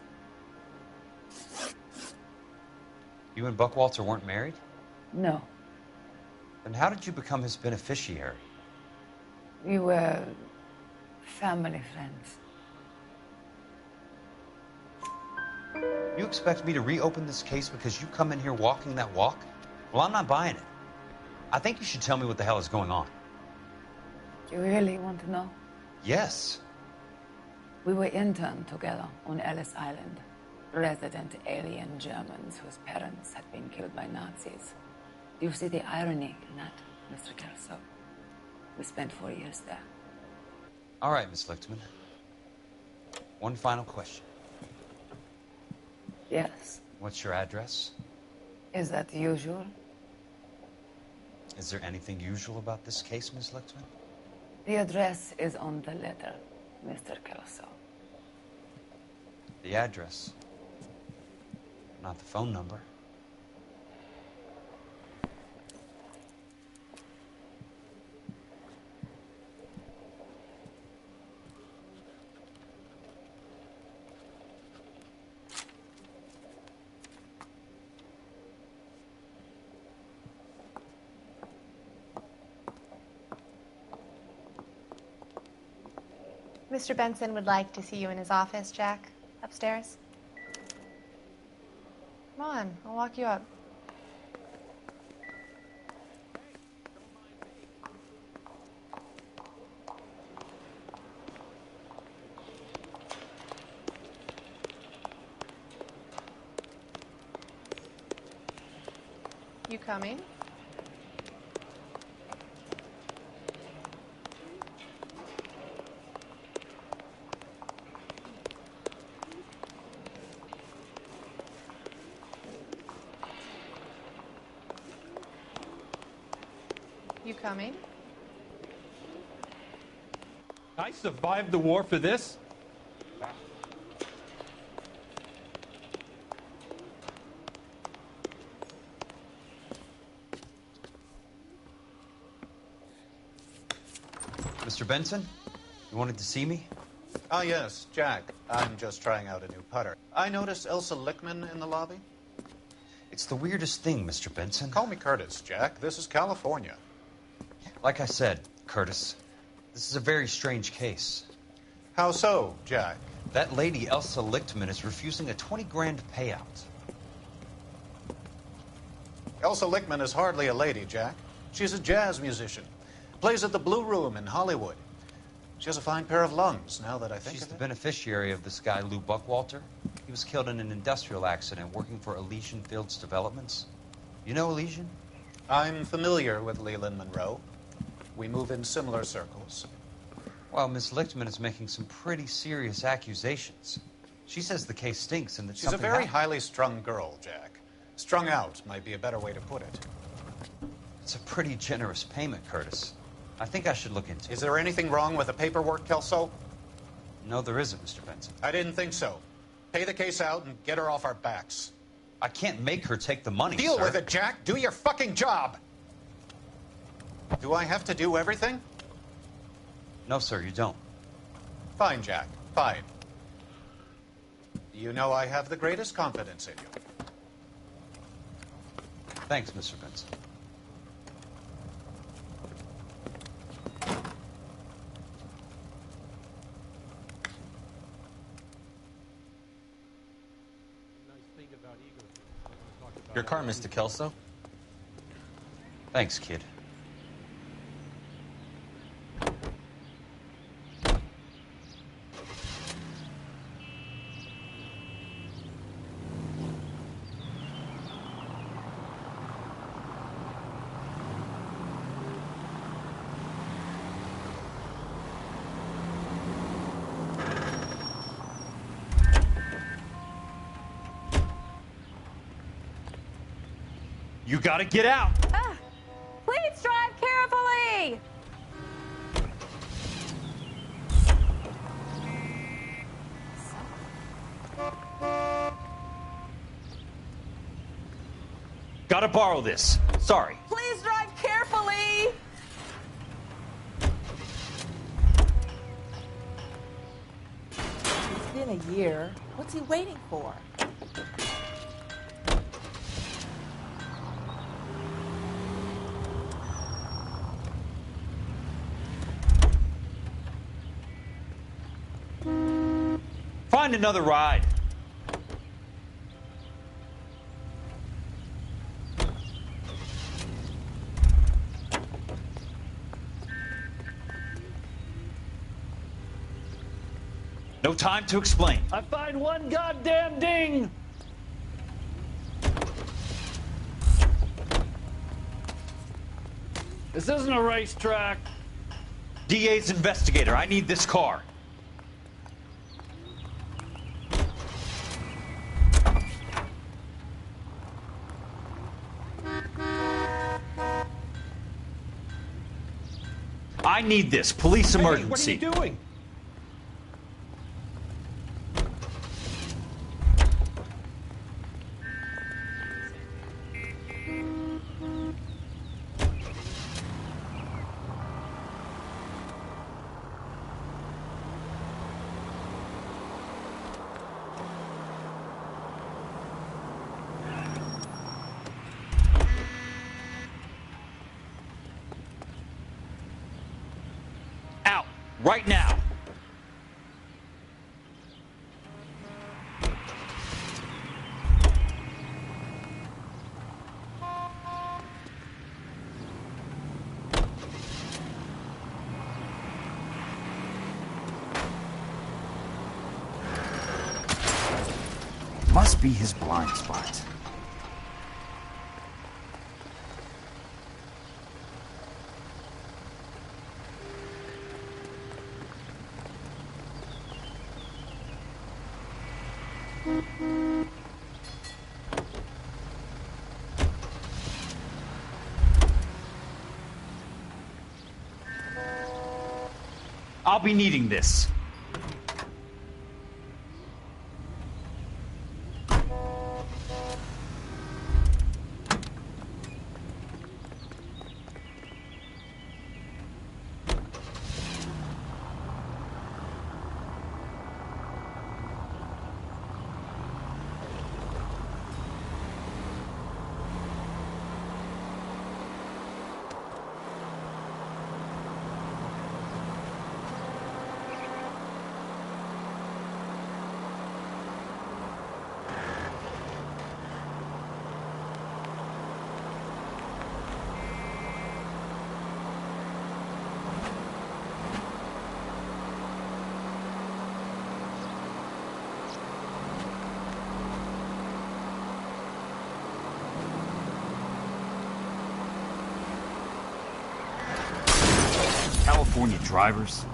Speaker 15: You and Buckwalter weren't married?
Speaker 21: No.
Speaker 15: Then how did you become his beneficiary?
Speaker 21: We were family friends.
Speaker 15: You expect me to reopen this case because you come in here walking that walk? Well, I'm not buying it. I think you should tell me what the hell is going on.
Speaker 21: You really want to know?
Speaker 15: Yes.
Speaker 21: We were interned together on Ellis Island. Resident alien Germans whose parents had been killed by Nazis. Do you see the irony in that, Mr. Kelso? We spent 4 years there.
Speaker 15: All right, Miss Lichtman. One final question.
Speaker 21: Yes.
Speaker 15: What's your address?
Speaker 21: Is that usual?
Speaker 15: Is there anything usual about this case, Miss Lichtman?
Speaker 21: The address is on the letter, Mr. Kelso.
Speaker 15: The address, not the phone number.
Speaker 11: Mr. Benson would like to see you in his office, Jack. Upstairs. Come on, I'll walk you up. You coming? You coming?
Speaker 7: I survived the war for this?
Speaker 15: Mr. Benson, you wanted to see me?
Speaker 22: Ah, yes, Jack. I'm just trying out a new putter. I noticed Elsa Lichtman in the lobby.
Speaker 15: It's the weirdest thing, Mr. Benson.
Speaker 22: Call me Curtis, Jack. This is California.
Speaker 15: Like I said, Curtis, this is a very strange case.
Speaker 22: How so, Jack?
Speaker 15: That lady, Elsa Lichtman, is refusing a 20 grand payout.
Speaker 22: Elsa Lichtman is hardly a lady, Jack. She's a jazz musician. Plays at the Blue Room in Hollywood. She has a fine pair of lungs, now that I think
Speaker 15: She's
Speaker 22: of
Speaker 15: the
Speaker 22: it.
Speaker 15: beneficiary of this guy, Lou Buckwalter. He was killed in an industrial accident working for Elysian Fields Developments. You know Elysian?
Speaker 22: I'm familiar with Leland Monroe. We move in similar circles.
Speaker 15: Well, Miss Lichtman is making some pretty serious accusations. She says the case stinks and that
Speaker 22: She's a
Speaker 15: something
Speaker 22: very
Speaker 15: happened.
Speaker 22: highly strung girl, Jack. Strung out might be a better way to put it.
Speaker 15: It's a pretty generous payment, Curtis. I think I should look into it.
Speaker 22: Is there anything wrong with the paperwork, Kelso?
Speaker 15: No, there isn't, Mr. Benson.
Speaker 22: I didn't think so. Pay the case out and get her off our backs.
Speaker 15: I can't make her take the money,
Speaker 22: Deal
Speaker 15: sir.
Speaker 22: with it, Jack. Do your fucking job. Do I have to do everything?
Speaker 15: No, sir, you don't.
Speaker 22: Fine, Jack. Fine. You know I have the greatest confidence in you.
Speaker 15: Thanks, Mr. Benson. Your car, Mr. Kelso. Thanks, kid.
Speaker 19: You gotta get out!
Speaker 11: Please drive carefully!
Speaker 19: Gotta borrow this. Sorry.
Speaker 5: Please drive carefully!
Speaker 9: It's been a year. What's he waiting for?
Speaker 19: Find another ride. No time to explain.
Speaker 7: I find one goddamn ding! This isn't a racetrack.
Speaker 19: DA's investigator. I need this car. I need this. Police emergency.
Speaker 7: What are you doing?
Speaker 19: Out. Right now.
Speaker 3: Must be his blind spot.
Speaker 19: I'll be needing this.
Speaker 3: California drivers.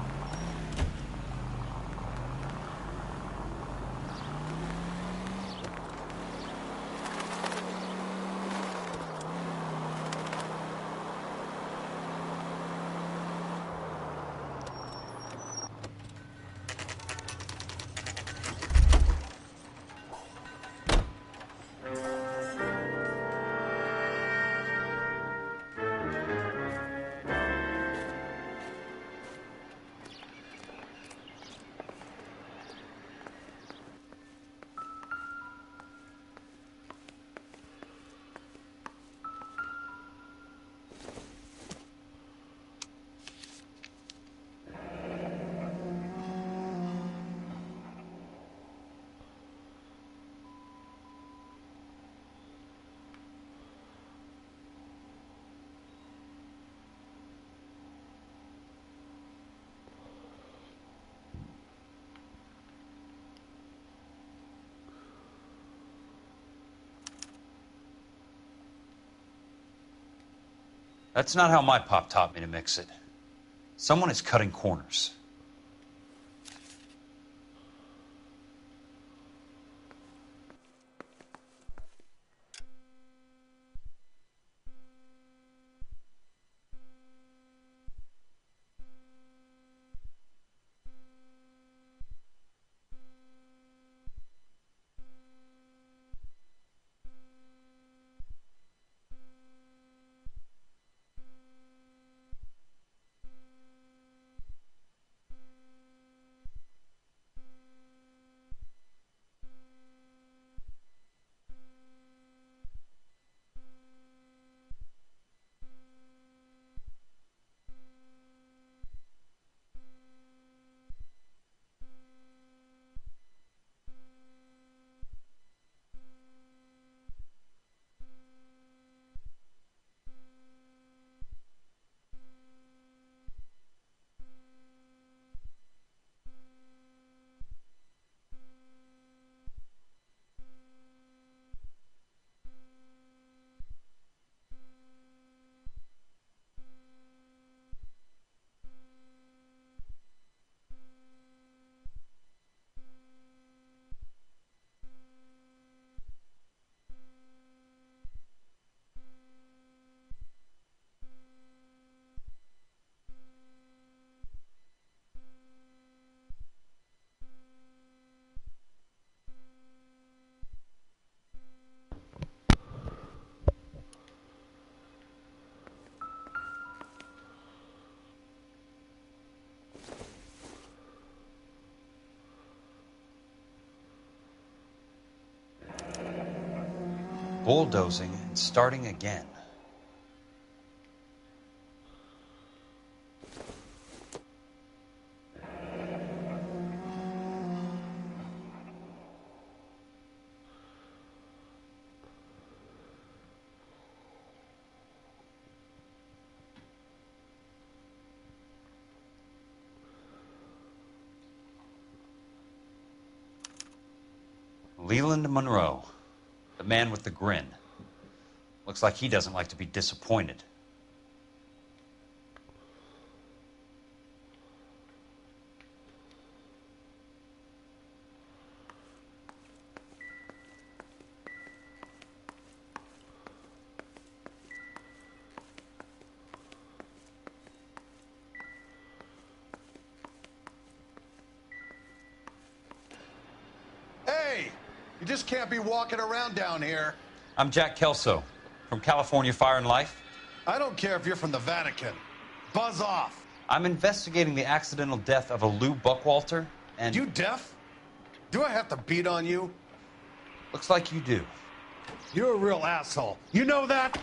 Speaker 15: That's not how my pop taught me to mix it. Someone is cutting corners. Bulldozing and starting again. Leland Monroe, the man with the grin. Looks like he doesn't like to be disappointed.
Speaker 6: Hey! You just can't be walking around down here.
Speaker 15: I'm Jack Kelso, from California Fire and Life.
Speaker 6: I don't care if you're from the Vatican. Buzz off.
Speaker 15: I'm investigating the accidental death of a Lou Buckwalter, and...
Speaker 6: You deaf? Do I have to beat on you?
Speaker 15: Looks like you do.
Speaker 6: You're a real asshole. You know that?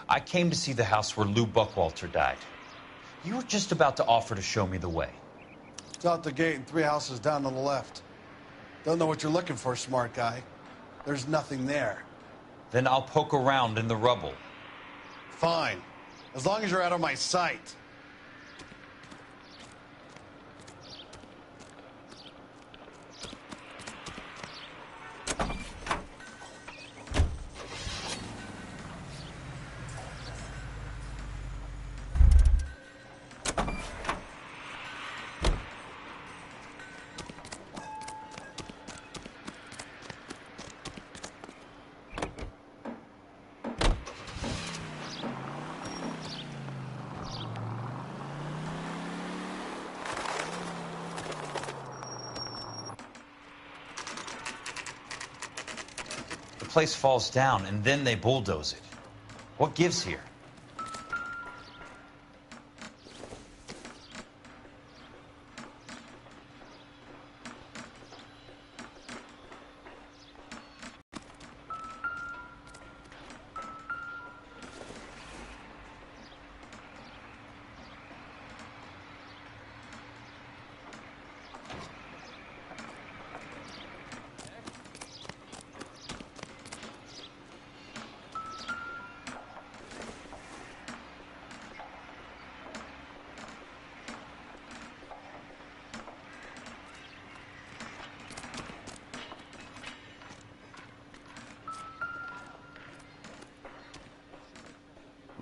Speaker 15: I came to see the house where Lou Buckwalter died. You were just about to offer to show me the way.
Speaker 6: It's out the gate and 3 houses down on the left. Don't know what you're looking for, smart guy. There's nothing there.
Speaker 15: Then I'll poke around in the rubble.
Speaker 6: Fine. As long as you're out of my sight.
Speaker 15: The place falls down, and then they bulldoze it. What gives here?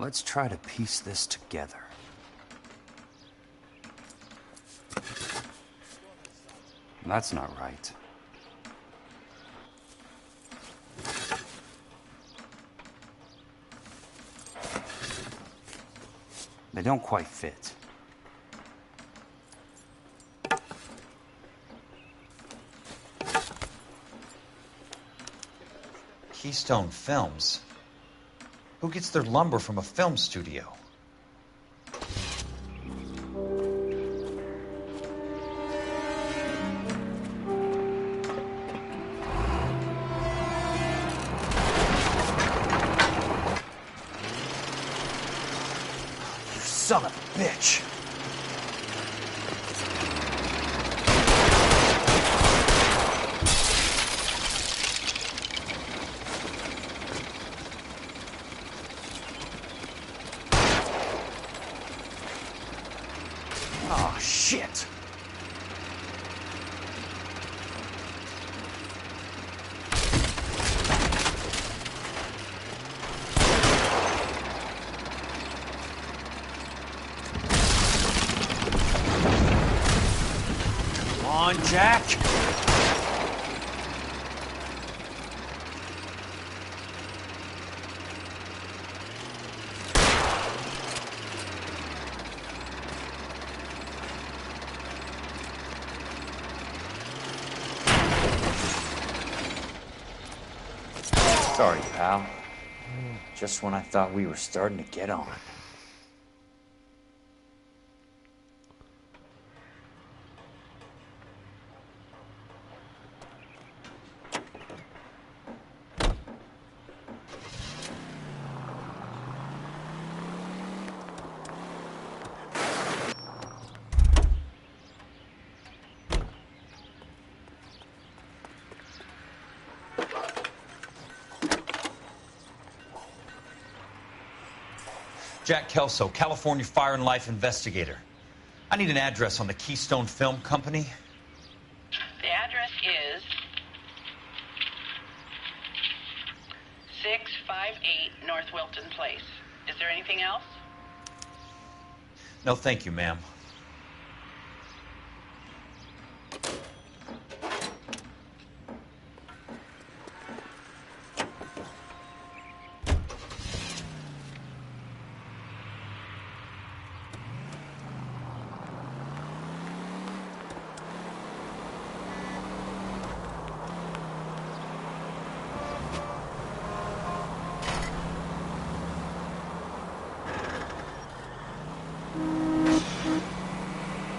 Speaker 3: Let's try to piece this together. That's not right. They don't quite fit.
Speaker 15: Keystone Films? Who gets their lumber from a film studio?
Speaker 3: You son of a bitch! Oh, shit! Come on, Jack!
Speaker 12: Sorry, pal. Just when I thought we were starting to get on.
Speaker 15: Jack Kelso, California Fire and Life investigator. I need an address on the Keystone Film Company.
Speaker 5: The address is 658 North Wilton Place. Is there anything else?
Speaker 15: No, thank you, ma'am.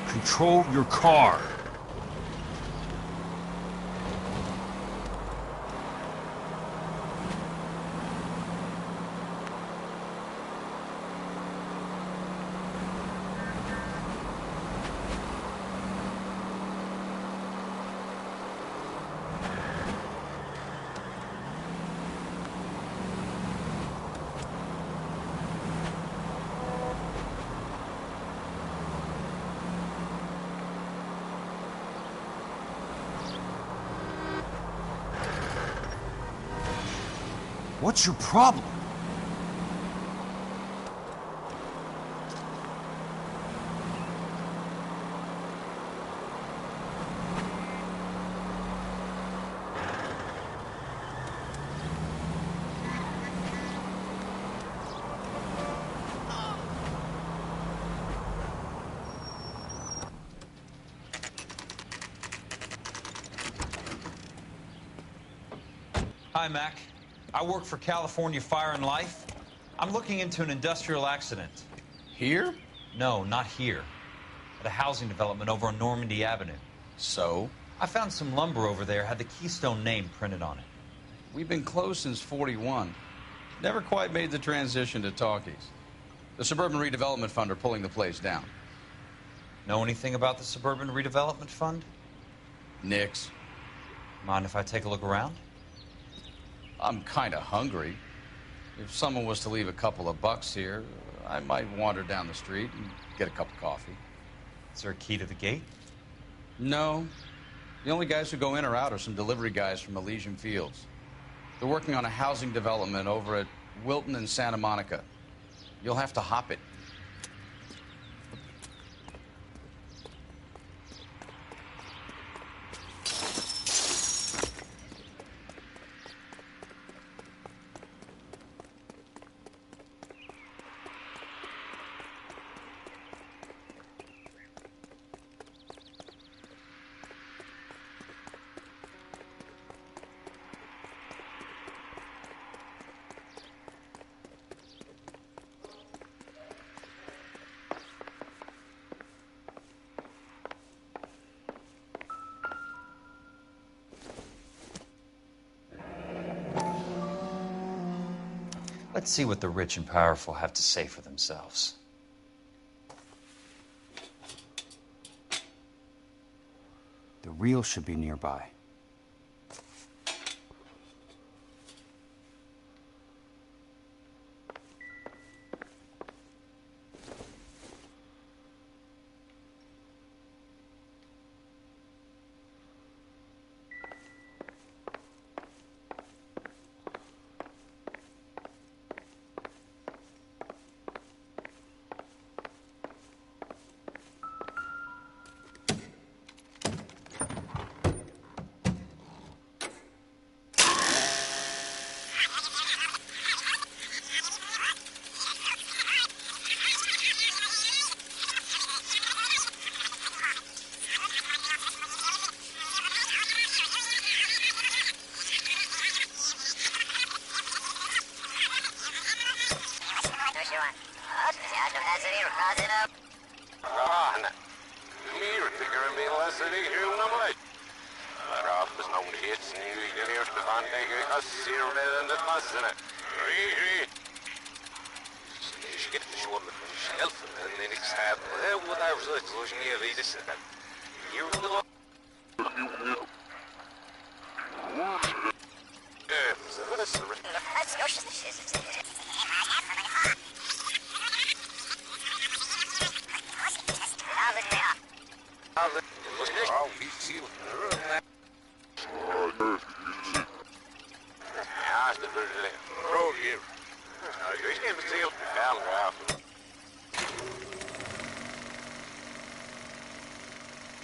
Speaker 3: Control your car. What's your problem?
Speaker 15: Hi, Mac. I work for California Fire and Life. I'm looking into an industrial accident.
Speaker 19: Here?
Speaker 15: No, not here. At a housing development over on Normandy Avenue.
Speaker 19: So?
Speaker 15: I found some lumber over there, had the Keystone name printed on it.
Speaker 19: We've been closed since '41. Never quite made the transition to talkies. The Suburban Redevelopment Fund are pulling the place down.
Speaker 15: Know anything about the Suburban Redevelopment Fund?
Speaker 19: Nix.
Speaker 15: Mind if I take a look around?
Speaker 19: I'm kind of hungry. If someone was to leave a couple of bucks here, I might wander down the street and get a cup of coffee.
Speaker 15: Is there a key to the gate?
Speaker 19: No. The only guys who go in or out are some delivery guys from Elysian Fields. They're working on a housing development over at Wilton and Santa Monica.
Speaker 20: You'll have to hop it.
Speaker 15: Let's see what the rich and powerful have to say for themselves.
Speaker 3: The reel should be nearby.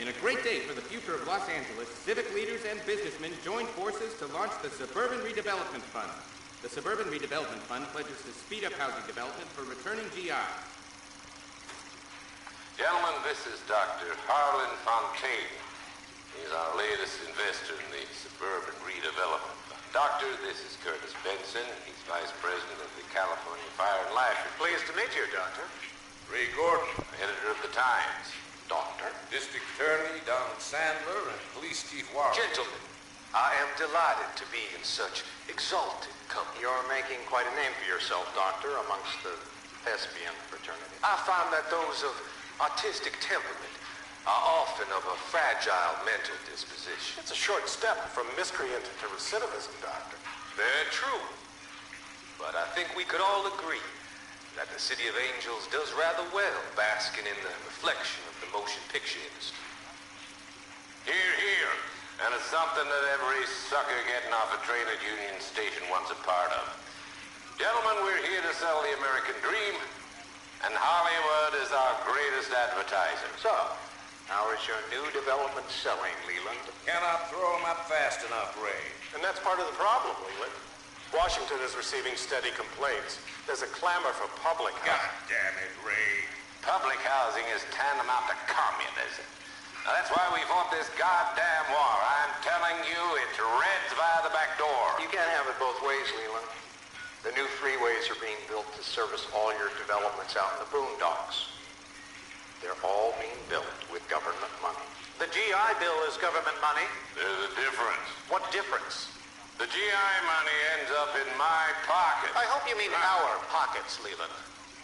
Speaker 13: In a great day for the future of Los Angeles, civic leaders and businessmen joined forces to launch the Suburban Redevelopment Fund. The Suburban Redevelopment Fund pledges to speed up housing development for returning GIs.
Speaker 14: Gentlemen, this is Dr. Harlan Fontaine. He's our latest investor in the Suburban Redevelopment Fund. Doctor, this is Curtis Benson. He's Vice President of the California Fire and Life.
Speaker 22: Pleased to meet you, Doctor.
Speaker 14: Ray Gordon, editor of the Times.
Speaker 22: Doctor.
Speaker 14: District Attorney Donald Sandler and Police Chief Warren.
Speaker 23: Gentlemen, I am delighted to be in such exalted company.
Speaker 22: You're making quite a name for yourself, Doctor, amongst the thespian fraternity.
Speaker 23: I find that those of artistic temperament are often of a fragile mental disposition.
Speaker 22: It's a short step from miscreant to recidivism, Doctor.
Speaker 23: Very true. But I think we could all agree that the City of Angels does rather well basking in the reflection of the motion picture industry.
Speaker 14: Hear, hear. And it's something that every sucker getting off a train at Union Station wants a part of. Gentlemen, we're here to sell the American dream, and Hollywood is our greatest advertiser.
Speaker 23: So, how is your new development selling, Leland?
Speaker 14: Cannot throw them up fast enough, Ray.
Speaker 22: And that's part of the problem, Leland. Washington is receiving steady complaints. There's a clamor for public housing.
Speaker 14: God damn it, Ray. Public housing is tantamount to communism. Now, that's why we fought this goddamn war. I'm telling you, it's Reds via the back door.
Speaker 23: You can't have it both ways, Leland. The new freeways are being built to service all your developments out in the boondocks. They're all being built with government money.
Speaker 22: The GI Bill is government money.
Speaker 14: There's a difference.
Speaker 22: What difference?
Speaker 14: The GI money ends up in my pocket.
Speaker 22: I hope you mean our pockets, Leland.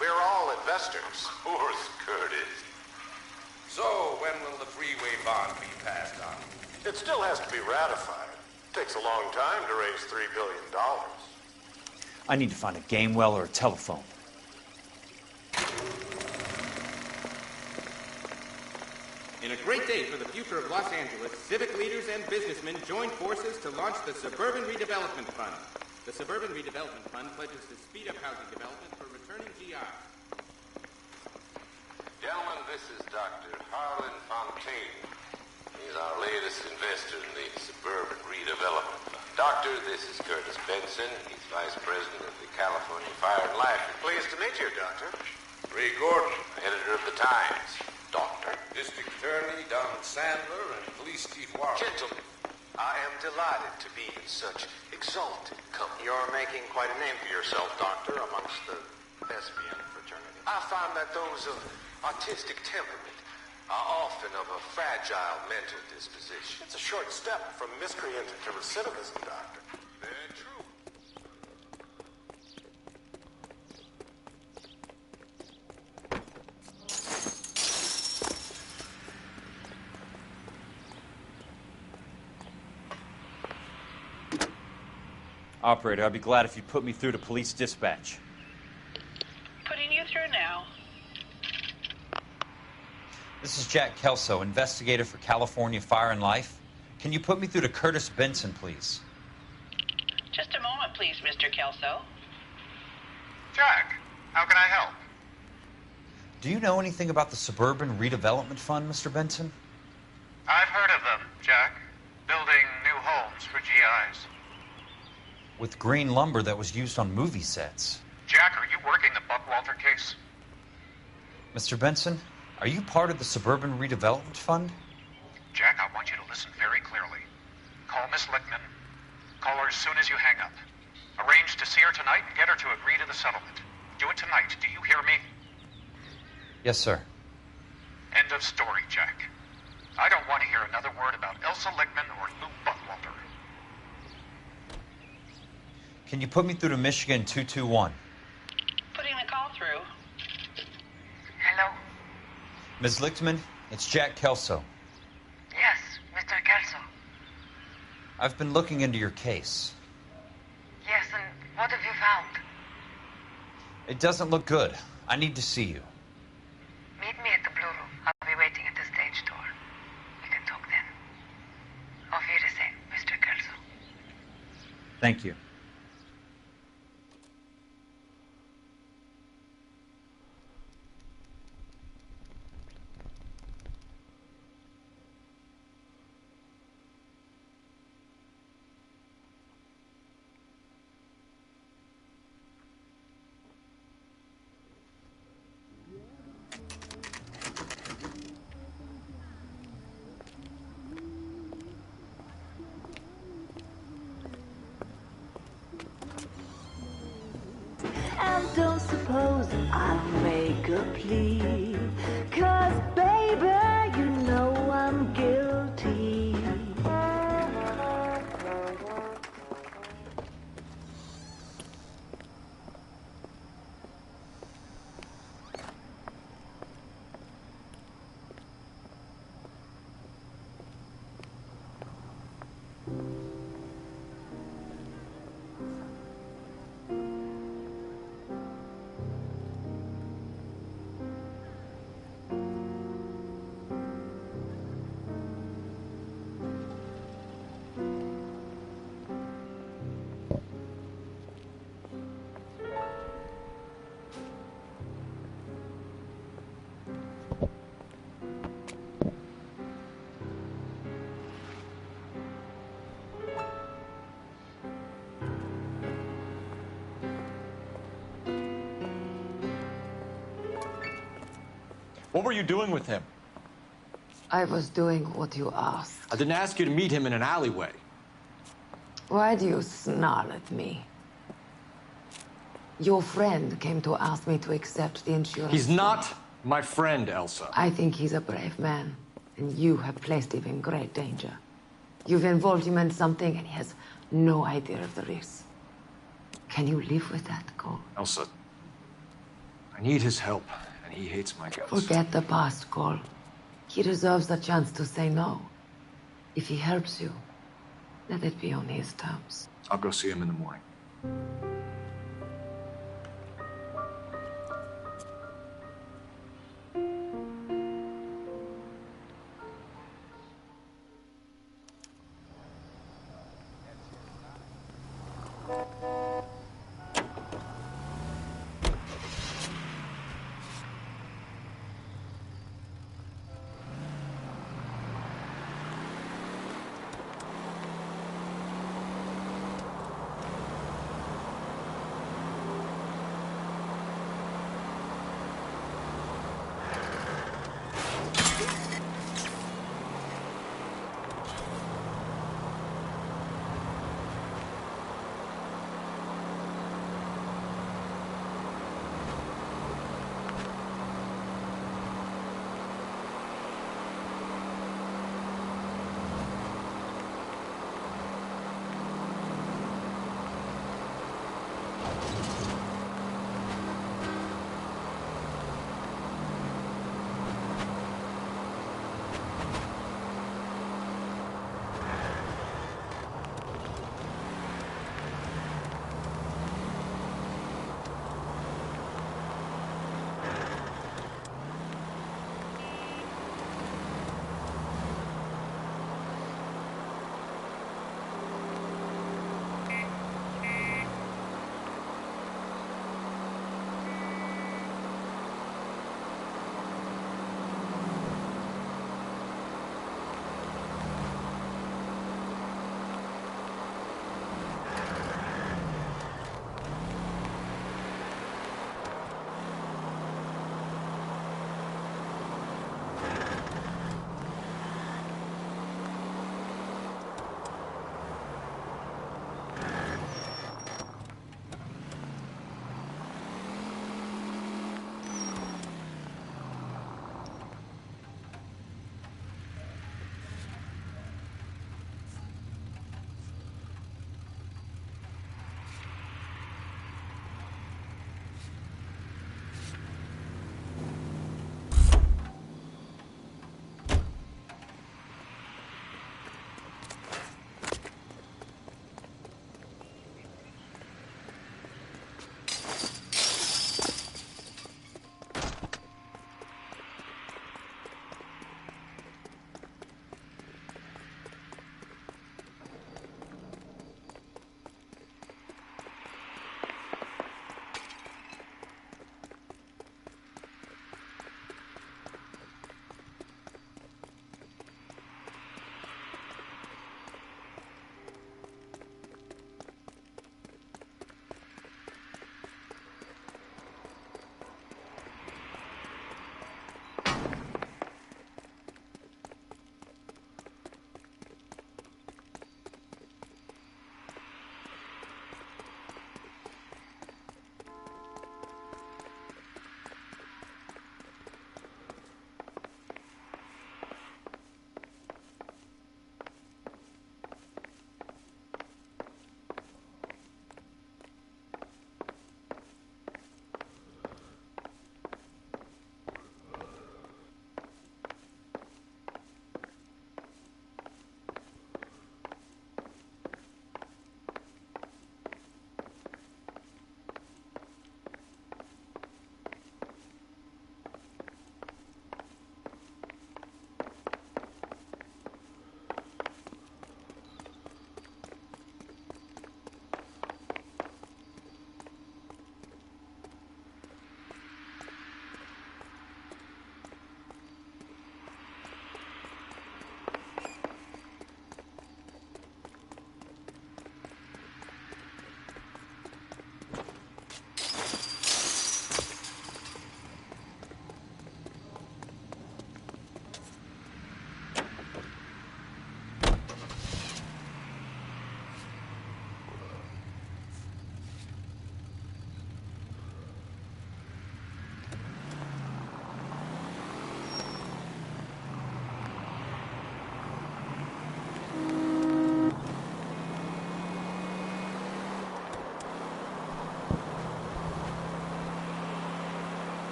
Speaker 22: We're all investors.
Speaker 14: Of course, Curtis. So, when will the freeway bond be passed on?
Speaker 22: It still has to be ratified. It takes a long time to raise $3 billion.
Speaker 12: I need to find a game well or a telephone.
Speaker 13: In a great day for the future of Los Angeles, civic leaders and businessmen joined forces to launch the Suburban Redevelopment Fund. The Suburban Redevelopment Fund pledges to speed up housing development for return returning GIs.
Speaker 14: Gentlemen, this is Dr. Harlan Fontaine. He's our latest investor in the Suburban Redevelopment Fund. Doctor, this is Curtis Benson. He's Vice President of the California Fire and Life.
Speaker 23: Pleased to meet you, Doctor.
Speaker 14: Ray Gordon, editor of the Times.
Speaker 23: Doctor.
Speaker 14: District Attorney Don Sandler and Police Chief Warren.
Speaker 23: Gentlemen, I am delighted to be in such exalted company. You're making quite a name for yourself, Doctor, amongst the thespian fraternity. I find that those of artistic temperament are often of a fragile mental disposition.
Speaker 14: It's a short step from miscreant to recidivism, Doctor.
Speaker 23: Very true.
Speaker 15: Operator, I'd be glad if you'd put me through to police dispatch.
Speaker 5: Putting you through now.
Speaker 15: This is Jack Kelso, investigator for California Fire and Life. Can you put me through to Curtis Benson, please?
Speaker 5: Just a moment, please, Mr. Kelso.
Speaker 23: Jack, how can I help?
Speaker 15: Do you know anything about the Suburban Redevelopment Fund, Mr. Benson?
Speaker 23: I've heard of them, Jack. Building new homes for GIs.
Speaker 15: With green lumber that was used on movie sets.
Speaker 23: Jack, are you working the Buckwalter case?
Speaker 15: Mr. Benson, are you part of the Suburban Redevelopment Fund?
Speaker 23: Jack, I want you to listen very clearly. Call Miss Lichtman. Call her as soon as you hang up. Arrange to see her tonight and get her to agree to the settlement. Do it tonight. Do you hear me?
Speaker 15: Yes, sir.
Speaker 23: End of story, Jack. I don't want to hear another word about Elsa Lichtman or Lou Buckwalter.
Speaker 15: Can you put me through to Michigan 221?
Speaker 5: Putting the call through.
Speaker 10: Hello?
Speaker 15: Ms. Lichtman, it's Jack Kelso.
Speaker 10: Yes, Mr. Kelso.
Speaker 15: I've been looking into your case.
Speaker 10: Yes, and what have you found?
Speaker 15: It doesn't look good. I need to see you.
Speaker 10: Meet me at the Blue Room. I'll be waiting at the stage door. We can talk then. Auf Wiedersehen, Mr. Kelso.
Speaker 15: Thank you.
Speaker 16: And don't suppose I'll make a plea, 'cause baby, you know I'm guilty.
Speaker 19: What were you doing with him?
Speaker 21: I was doing what you asked.
Speaker 19: I didn't ask you to meet him in an alleyway.
Speaker 21: Why do you snarl at me? Your friend came to ask me to accept the insurance.
Speaker 19: He's not my friend, Elsa.
Speaker 21: I think he's a brave man, and you have placed him in great danger. You've involved him in something, and he has no idea of the risk. Can you live with that, Cole?
Speaker 19: Elsa, I need his help, and he hates my guts.
Speaker 21: Forget the past, Cole. He deserves a chance to say no. If he helps you, let it be on his terms.
Speaker 19: I'll go see him in the morning.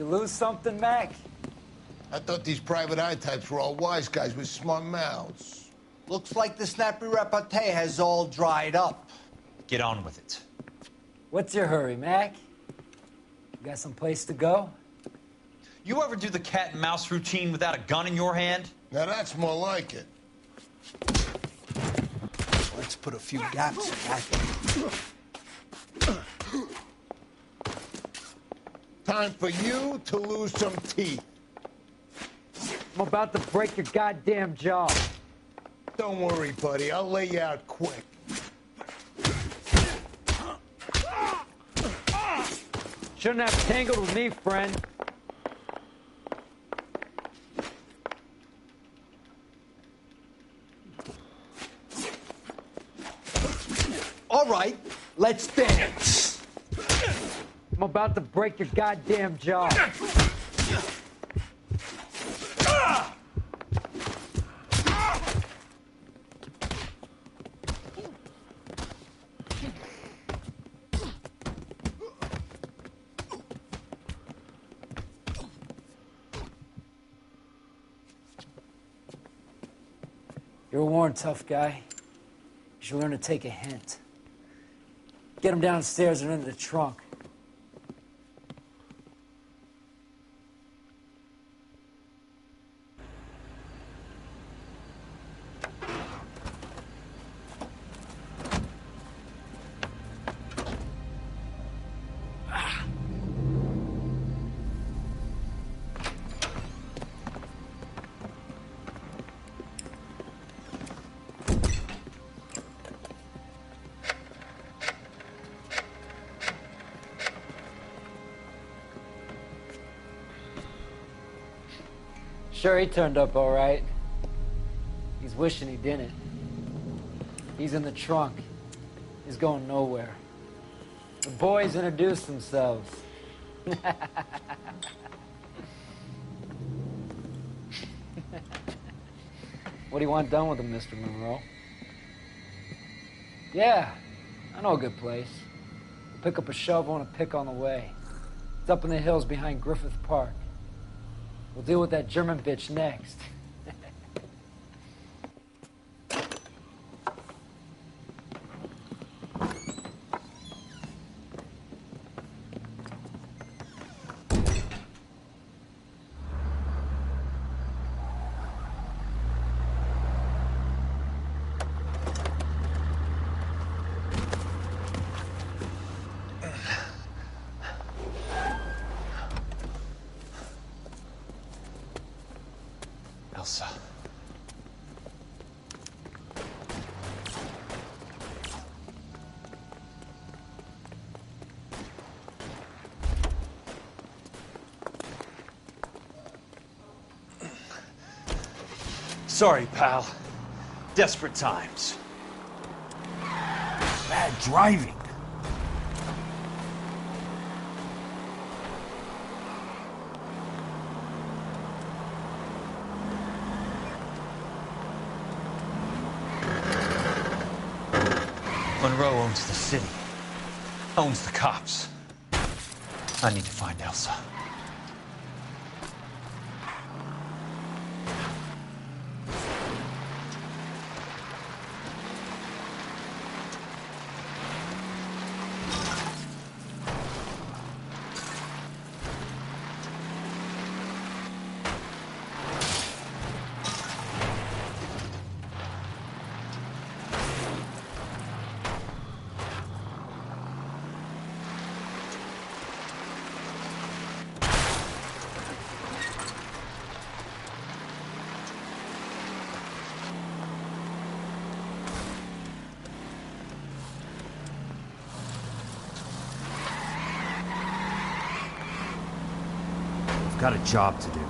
Speaker 4: You lose something, Mac?
Speaker 17: I thought these private eye types were all wise guys with smart mouths.
Speaker 18: Looks like the snappy repartee has all dried up.
Speaker 15: Get on with it.
Speaker 4: What's your hurry, Mac? You got some place to go?
Speaker 15: You ever do the cat and mouse routine without a gun in your hand?
Speaker 17: Now that's more like it.
Speaker 18: Let's put a few gaps in that.
Speaker 17: Time for you to lose some teeth.
Speaker 4: I'm about to break your goddamn jaw.
Speaker 17: Don't worry, buddy. I'll lay you out quick.
Speaker 4: Shouldn't have tangled with me, friend.
Speaker 18: All right, let's dance.
Speaker 4: I'm about to break your goddamn jaw. You're warned, tough guy. You should learn to take a hint. Get him downstairs and into the trunk. Sure, he turned up all right. He's wishing he didn't. He's in the trunk. He's going nowhere. The boys introduced themselves. What do you want done with him, Mr. Monroe? Yeah, I know a good place. We'll pick up a shovel and a pick on the way. It's up in the hills behind Griffith Park. We'll deal with that German bitch next.
Speaker 19: Elsa.
Speaker 15: Sorry, pal. Desperate times.
Speaker 17: Bad driving.
Speaker 15: Monroe owns the city. Owns the cops. I need to find Elsa.
Speaker 3: Got a job to do.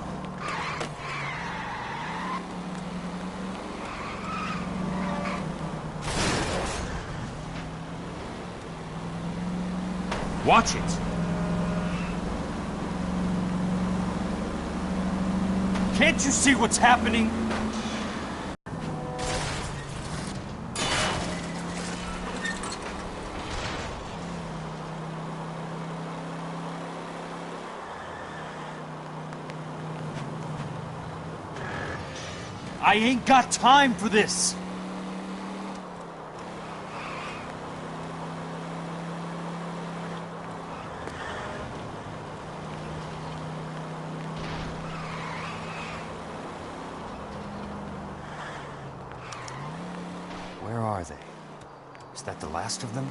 Speaker 3: Watch it! Can't you see what's happening?
Speaker 7: I ain't got time for this.
Speaker 3: Where are they? Is that the last of them?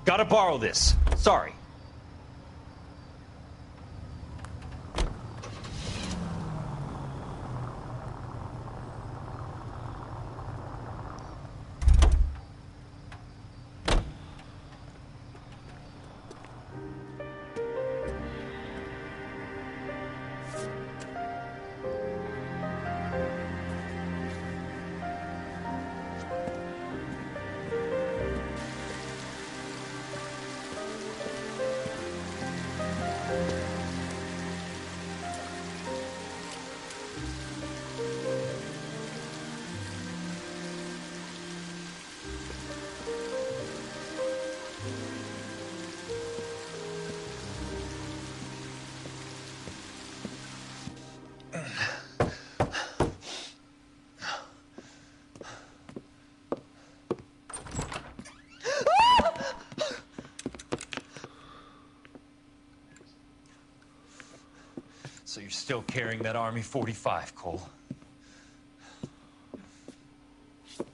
Speaker 15: Gotta borrow this. Sorry. So you're still carrying that Army 45, Cole?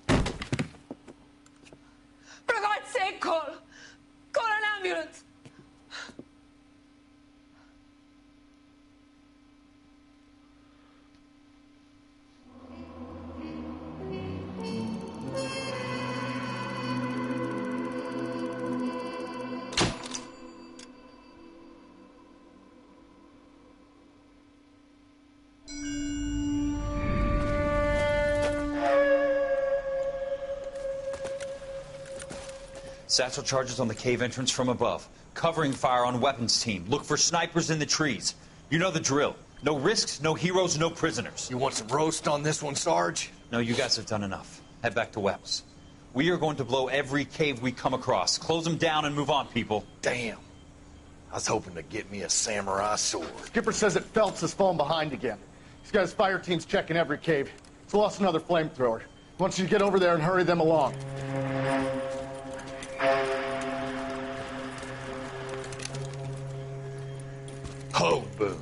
Speaker 16: For God's sake, Cole! Call an ambulance!
Speaker 15: Satchel charges on the cave entrance from above. Covering fire on weapons team. Look for snipers in the trees. You know the drill. No risks, no heroes, no prisoners.
Speaker 17: You want some roast on this one, Sarge?
Speaker 15: No, you guys have done enough. Head back to Webb's. We are going to blow every cave we come across. Close them down and move on, people.
Speaker 17: Damn. I was hoping to get me a samurai sword.
Speaker 1: Skipper says that Phelps has fallen behind again. He's got his fire teams checking every cave. He's lost another flamethrower. He wants you to get over there and hurry them along.
Speaker 17: Ho, Boom.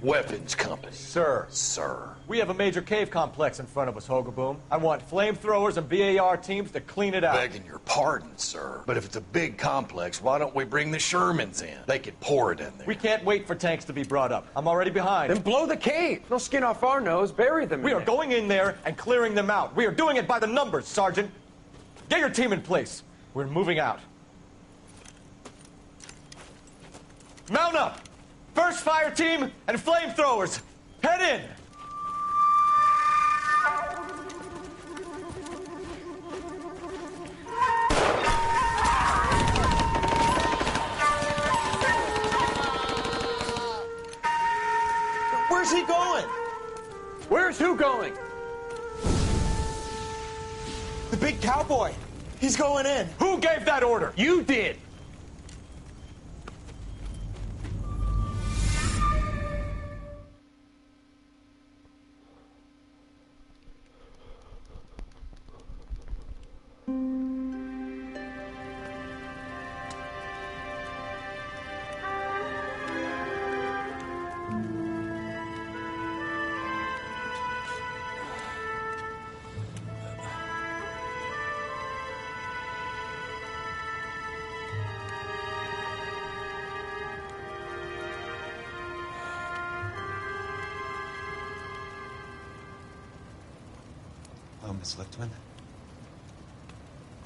Speaker 17: Weapons Company.
Speaker 19: Sir.
Speaker 17: Sir.
Speaker 19: We have a major cave complex in front of us, Hogaboom. I want flamethrowers and BAR teams to clean it out.
Speaker 17: Begging your pardon, sir. But if it's a big complex, why don't we bring the Shermans in? They could pour it in there.
Speaker 19: We can't wait for tanks to be brought up. I'm already behind.
Speaker 2: Then blow the cave. No skin off our nose. Bury them.
Speaker 19: We are going in there and clearing them out. We are doing it by the numbers, Sergeant.
Speaker 2: Get your team in place. We're moving out. Mount up! First fire team and flamethrowers! Head in!
Speaker 8: Where's he going?
Speaker 2: Where's who going?
Speaker 8: The big cowboy. He's going in.
Speaker 2: Who gave that order? You did.
Speaker 15: Hello, Miss Lichtman.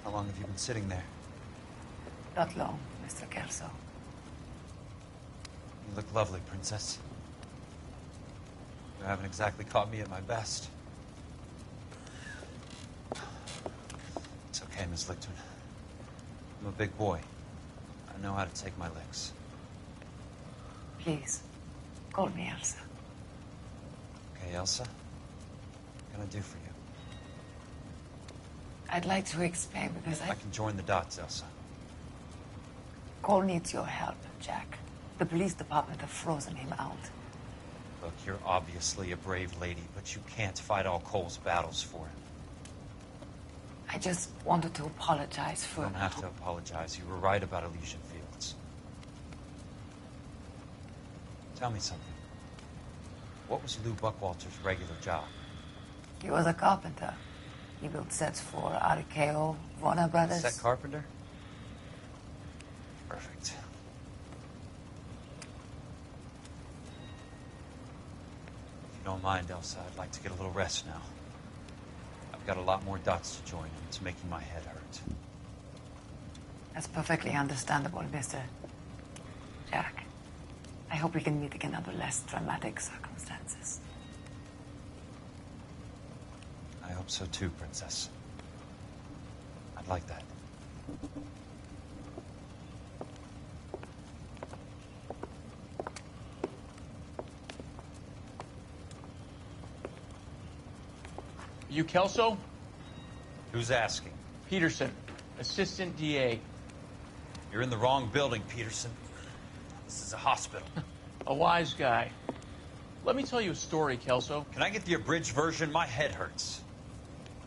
Speaker 15: How long have you been sitting there?
Speaker 21: Not long, Mr. Kelso.
Speaker 15: You look lovely, Princess. You haven't exactly caught me at my best. It's okay, Miss Lichtman. I'm a big boy. I know how to take my licks.
Speaker 21: Please, call me Elsa.
Speaker 15: Okay, Elsa? What can I do for you?
Speaker 21: I'd like to explain because
Speaker 15: I can join the dots, Elsa.
Speaker 21: Cole needs your help, Jack. The police department have frozen him out.
Speaker 15: Look, you're obviously a brave lady, but you can't fight all Cole's battles for him.
Speaker 21: I just wanted to apologize for...
Speaker 15: You don't have to apologize. You were right about Elysian Fields. Tell me something. What was Lou Buckwalter's regular job?
Speaker 21: He was a carpenter. He built sets for RKO, Warner Brothers.
Speaker 15: Set carpenter? Perfect. If you don't mind, Elsa, I'd like to get a little rest now. I've got a lot more dots to join, and it's making my head hurt.
Speaker 21: That's perfectly understandable, Mr. Jack. I hope we can meet again under less dramatic circumstances.
Speaker 15: I hope so too, Princess. I'd like that.
Speaker 9: You Kelso?
Speaker 15: Who's asking?
Speaker 9: Peterson, assistant DA.
Speaker 15: You're in the wrong building, Peterson. This is a hospital.
Speaker 9: A wise guy. Let me tell you a story, Kelso.
Speaker 15: Can I get the abridged version? My head hurts.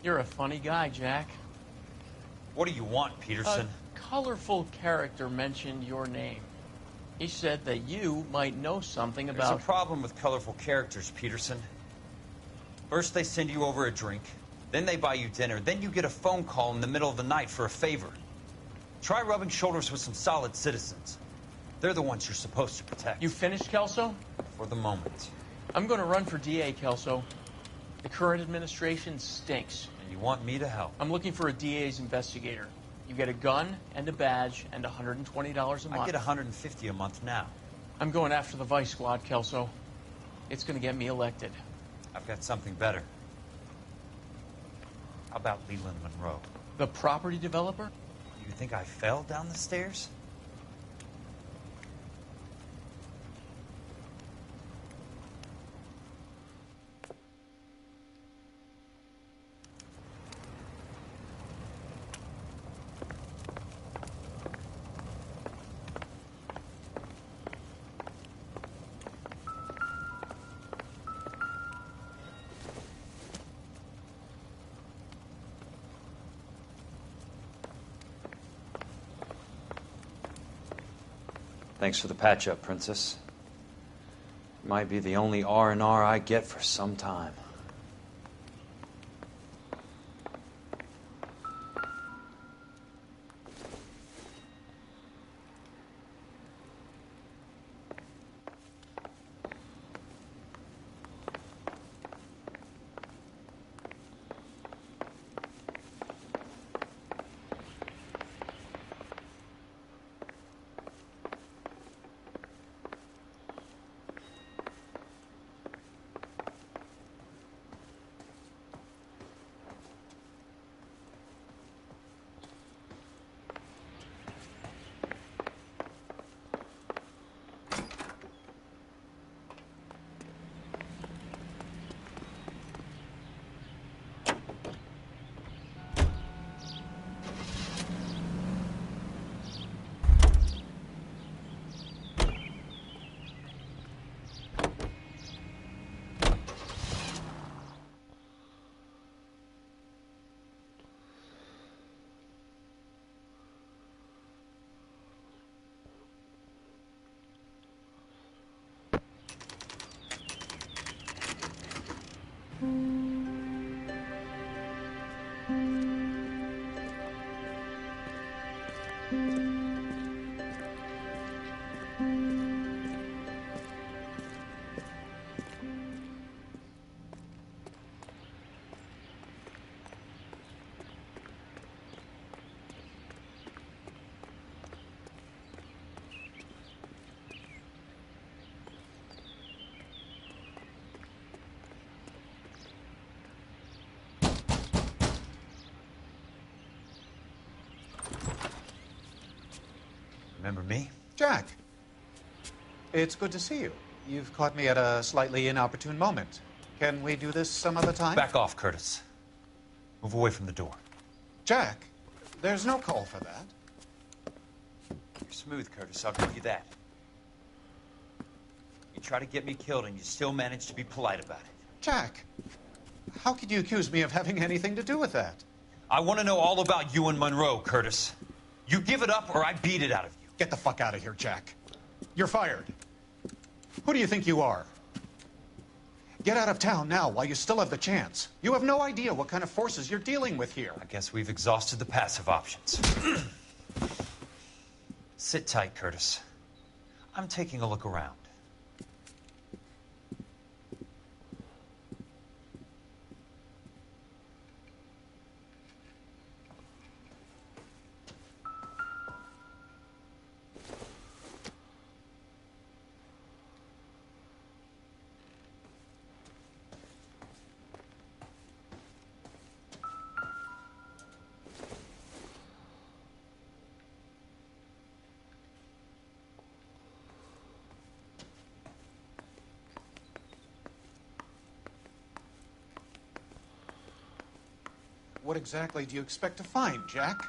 Speaker 9: You're a funny guy, Jack.
Speaker 15: What do you want, Peterson?
Speaker 9: A colorful character mentioned your name. He said that you might know something about...
Speaker 15: There's a problem with colorful characters, Peterson. First they send you over a drink, then they buy you dinner, then you get a phone call in the middle of the night for a favor. Try rubbing shoulders with some solid citizens. They're the ones you're supposed to protect.
Speaker 9: You finished, Kelso?
Speaker 15: For the moment.
Speaker 9: I'm going to run for DA, Kelso. The current administration stinks.
Speaker 15: And you want me to help?
Speaker 9: I'm looking for a DA's investigator. You get a gun and a badge and $120 a month.
Speaker 15: I get $150 a month now.
Speaker 9: I'm going after the Vice Squad, Kelso. It's going to get me elected.
Speaker 15: I've got something better. How about Leland Monroe?
Speaker 9: The property developer?
Speaker 15: You think I fell down the stairs? Thanks for the patch-up, Princess. It might be the only R&R I get for some time. Remember me?
Speaker 22: Jack. It's good to see you. You've caught me at a slightly inopportune moment. Can we do this some other time?
Speaker 15: Back off, Curtis. Move away from the door.
Speaker 22: Jack, there's no call for that.
Speaker 15: You're smooth, Curtis. I'll give you that. You try to get me killed, and you still manage to be polite about it.
Speaker 22: Jack, how could you accuse me of having anything to do with that?
Speaker 15: I want to know all about you and Monroe, Curtis. You give it up, or I beat it out of you.
Speaker 22: Get the fuck out of here, Jack. You're fired. Who do you think you are? Get out of town now while you still have the chance. You have no idea what kind of forces you're dealing with here.
Speaker 15: I guess we've exhausted the passive options. Sit tight, Curtis. I'm taking a look around.
Speaker 22: What exactly do you expect to find, Jack?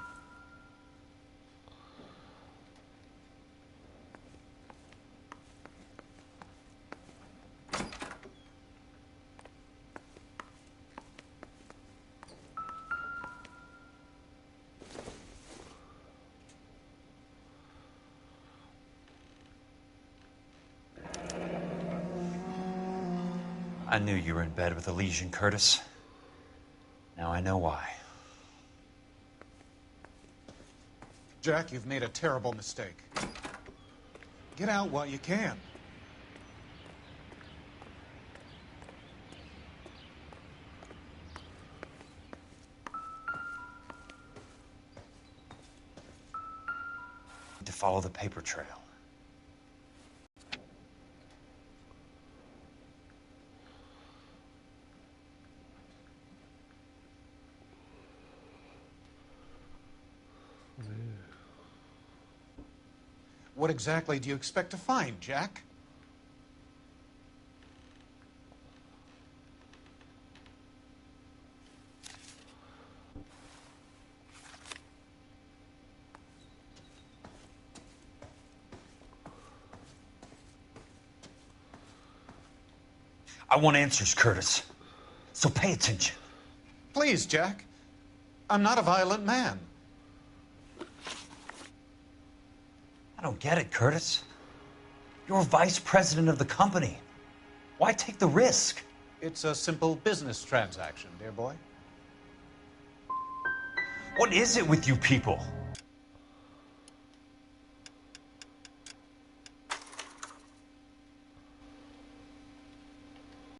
Speaker 15: I knew you were in bed with a lesion, Curtis. Now I know why.
Speaker 22: Jack, you've made a terrible mistake. Get out while you can.
Speaker 15: To follow the paper trail.
Speaker 22: What exactly do you expect to find, Jack?
Speaker 15: I want answers, Curtis. So pay attention.
Speaker 22: Please, Jack. I'm not a violent man.
Speaker 15: I don't get it, Curtis. You're vice president of the company. Why take the risk?
Speaker 22: It's a simple business transaction, dear boy.
Speaker 15: What is it with you people?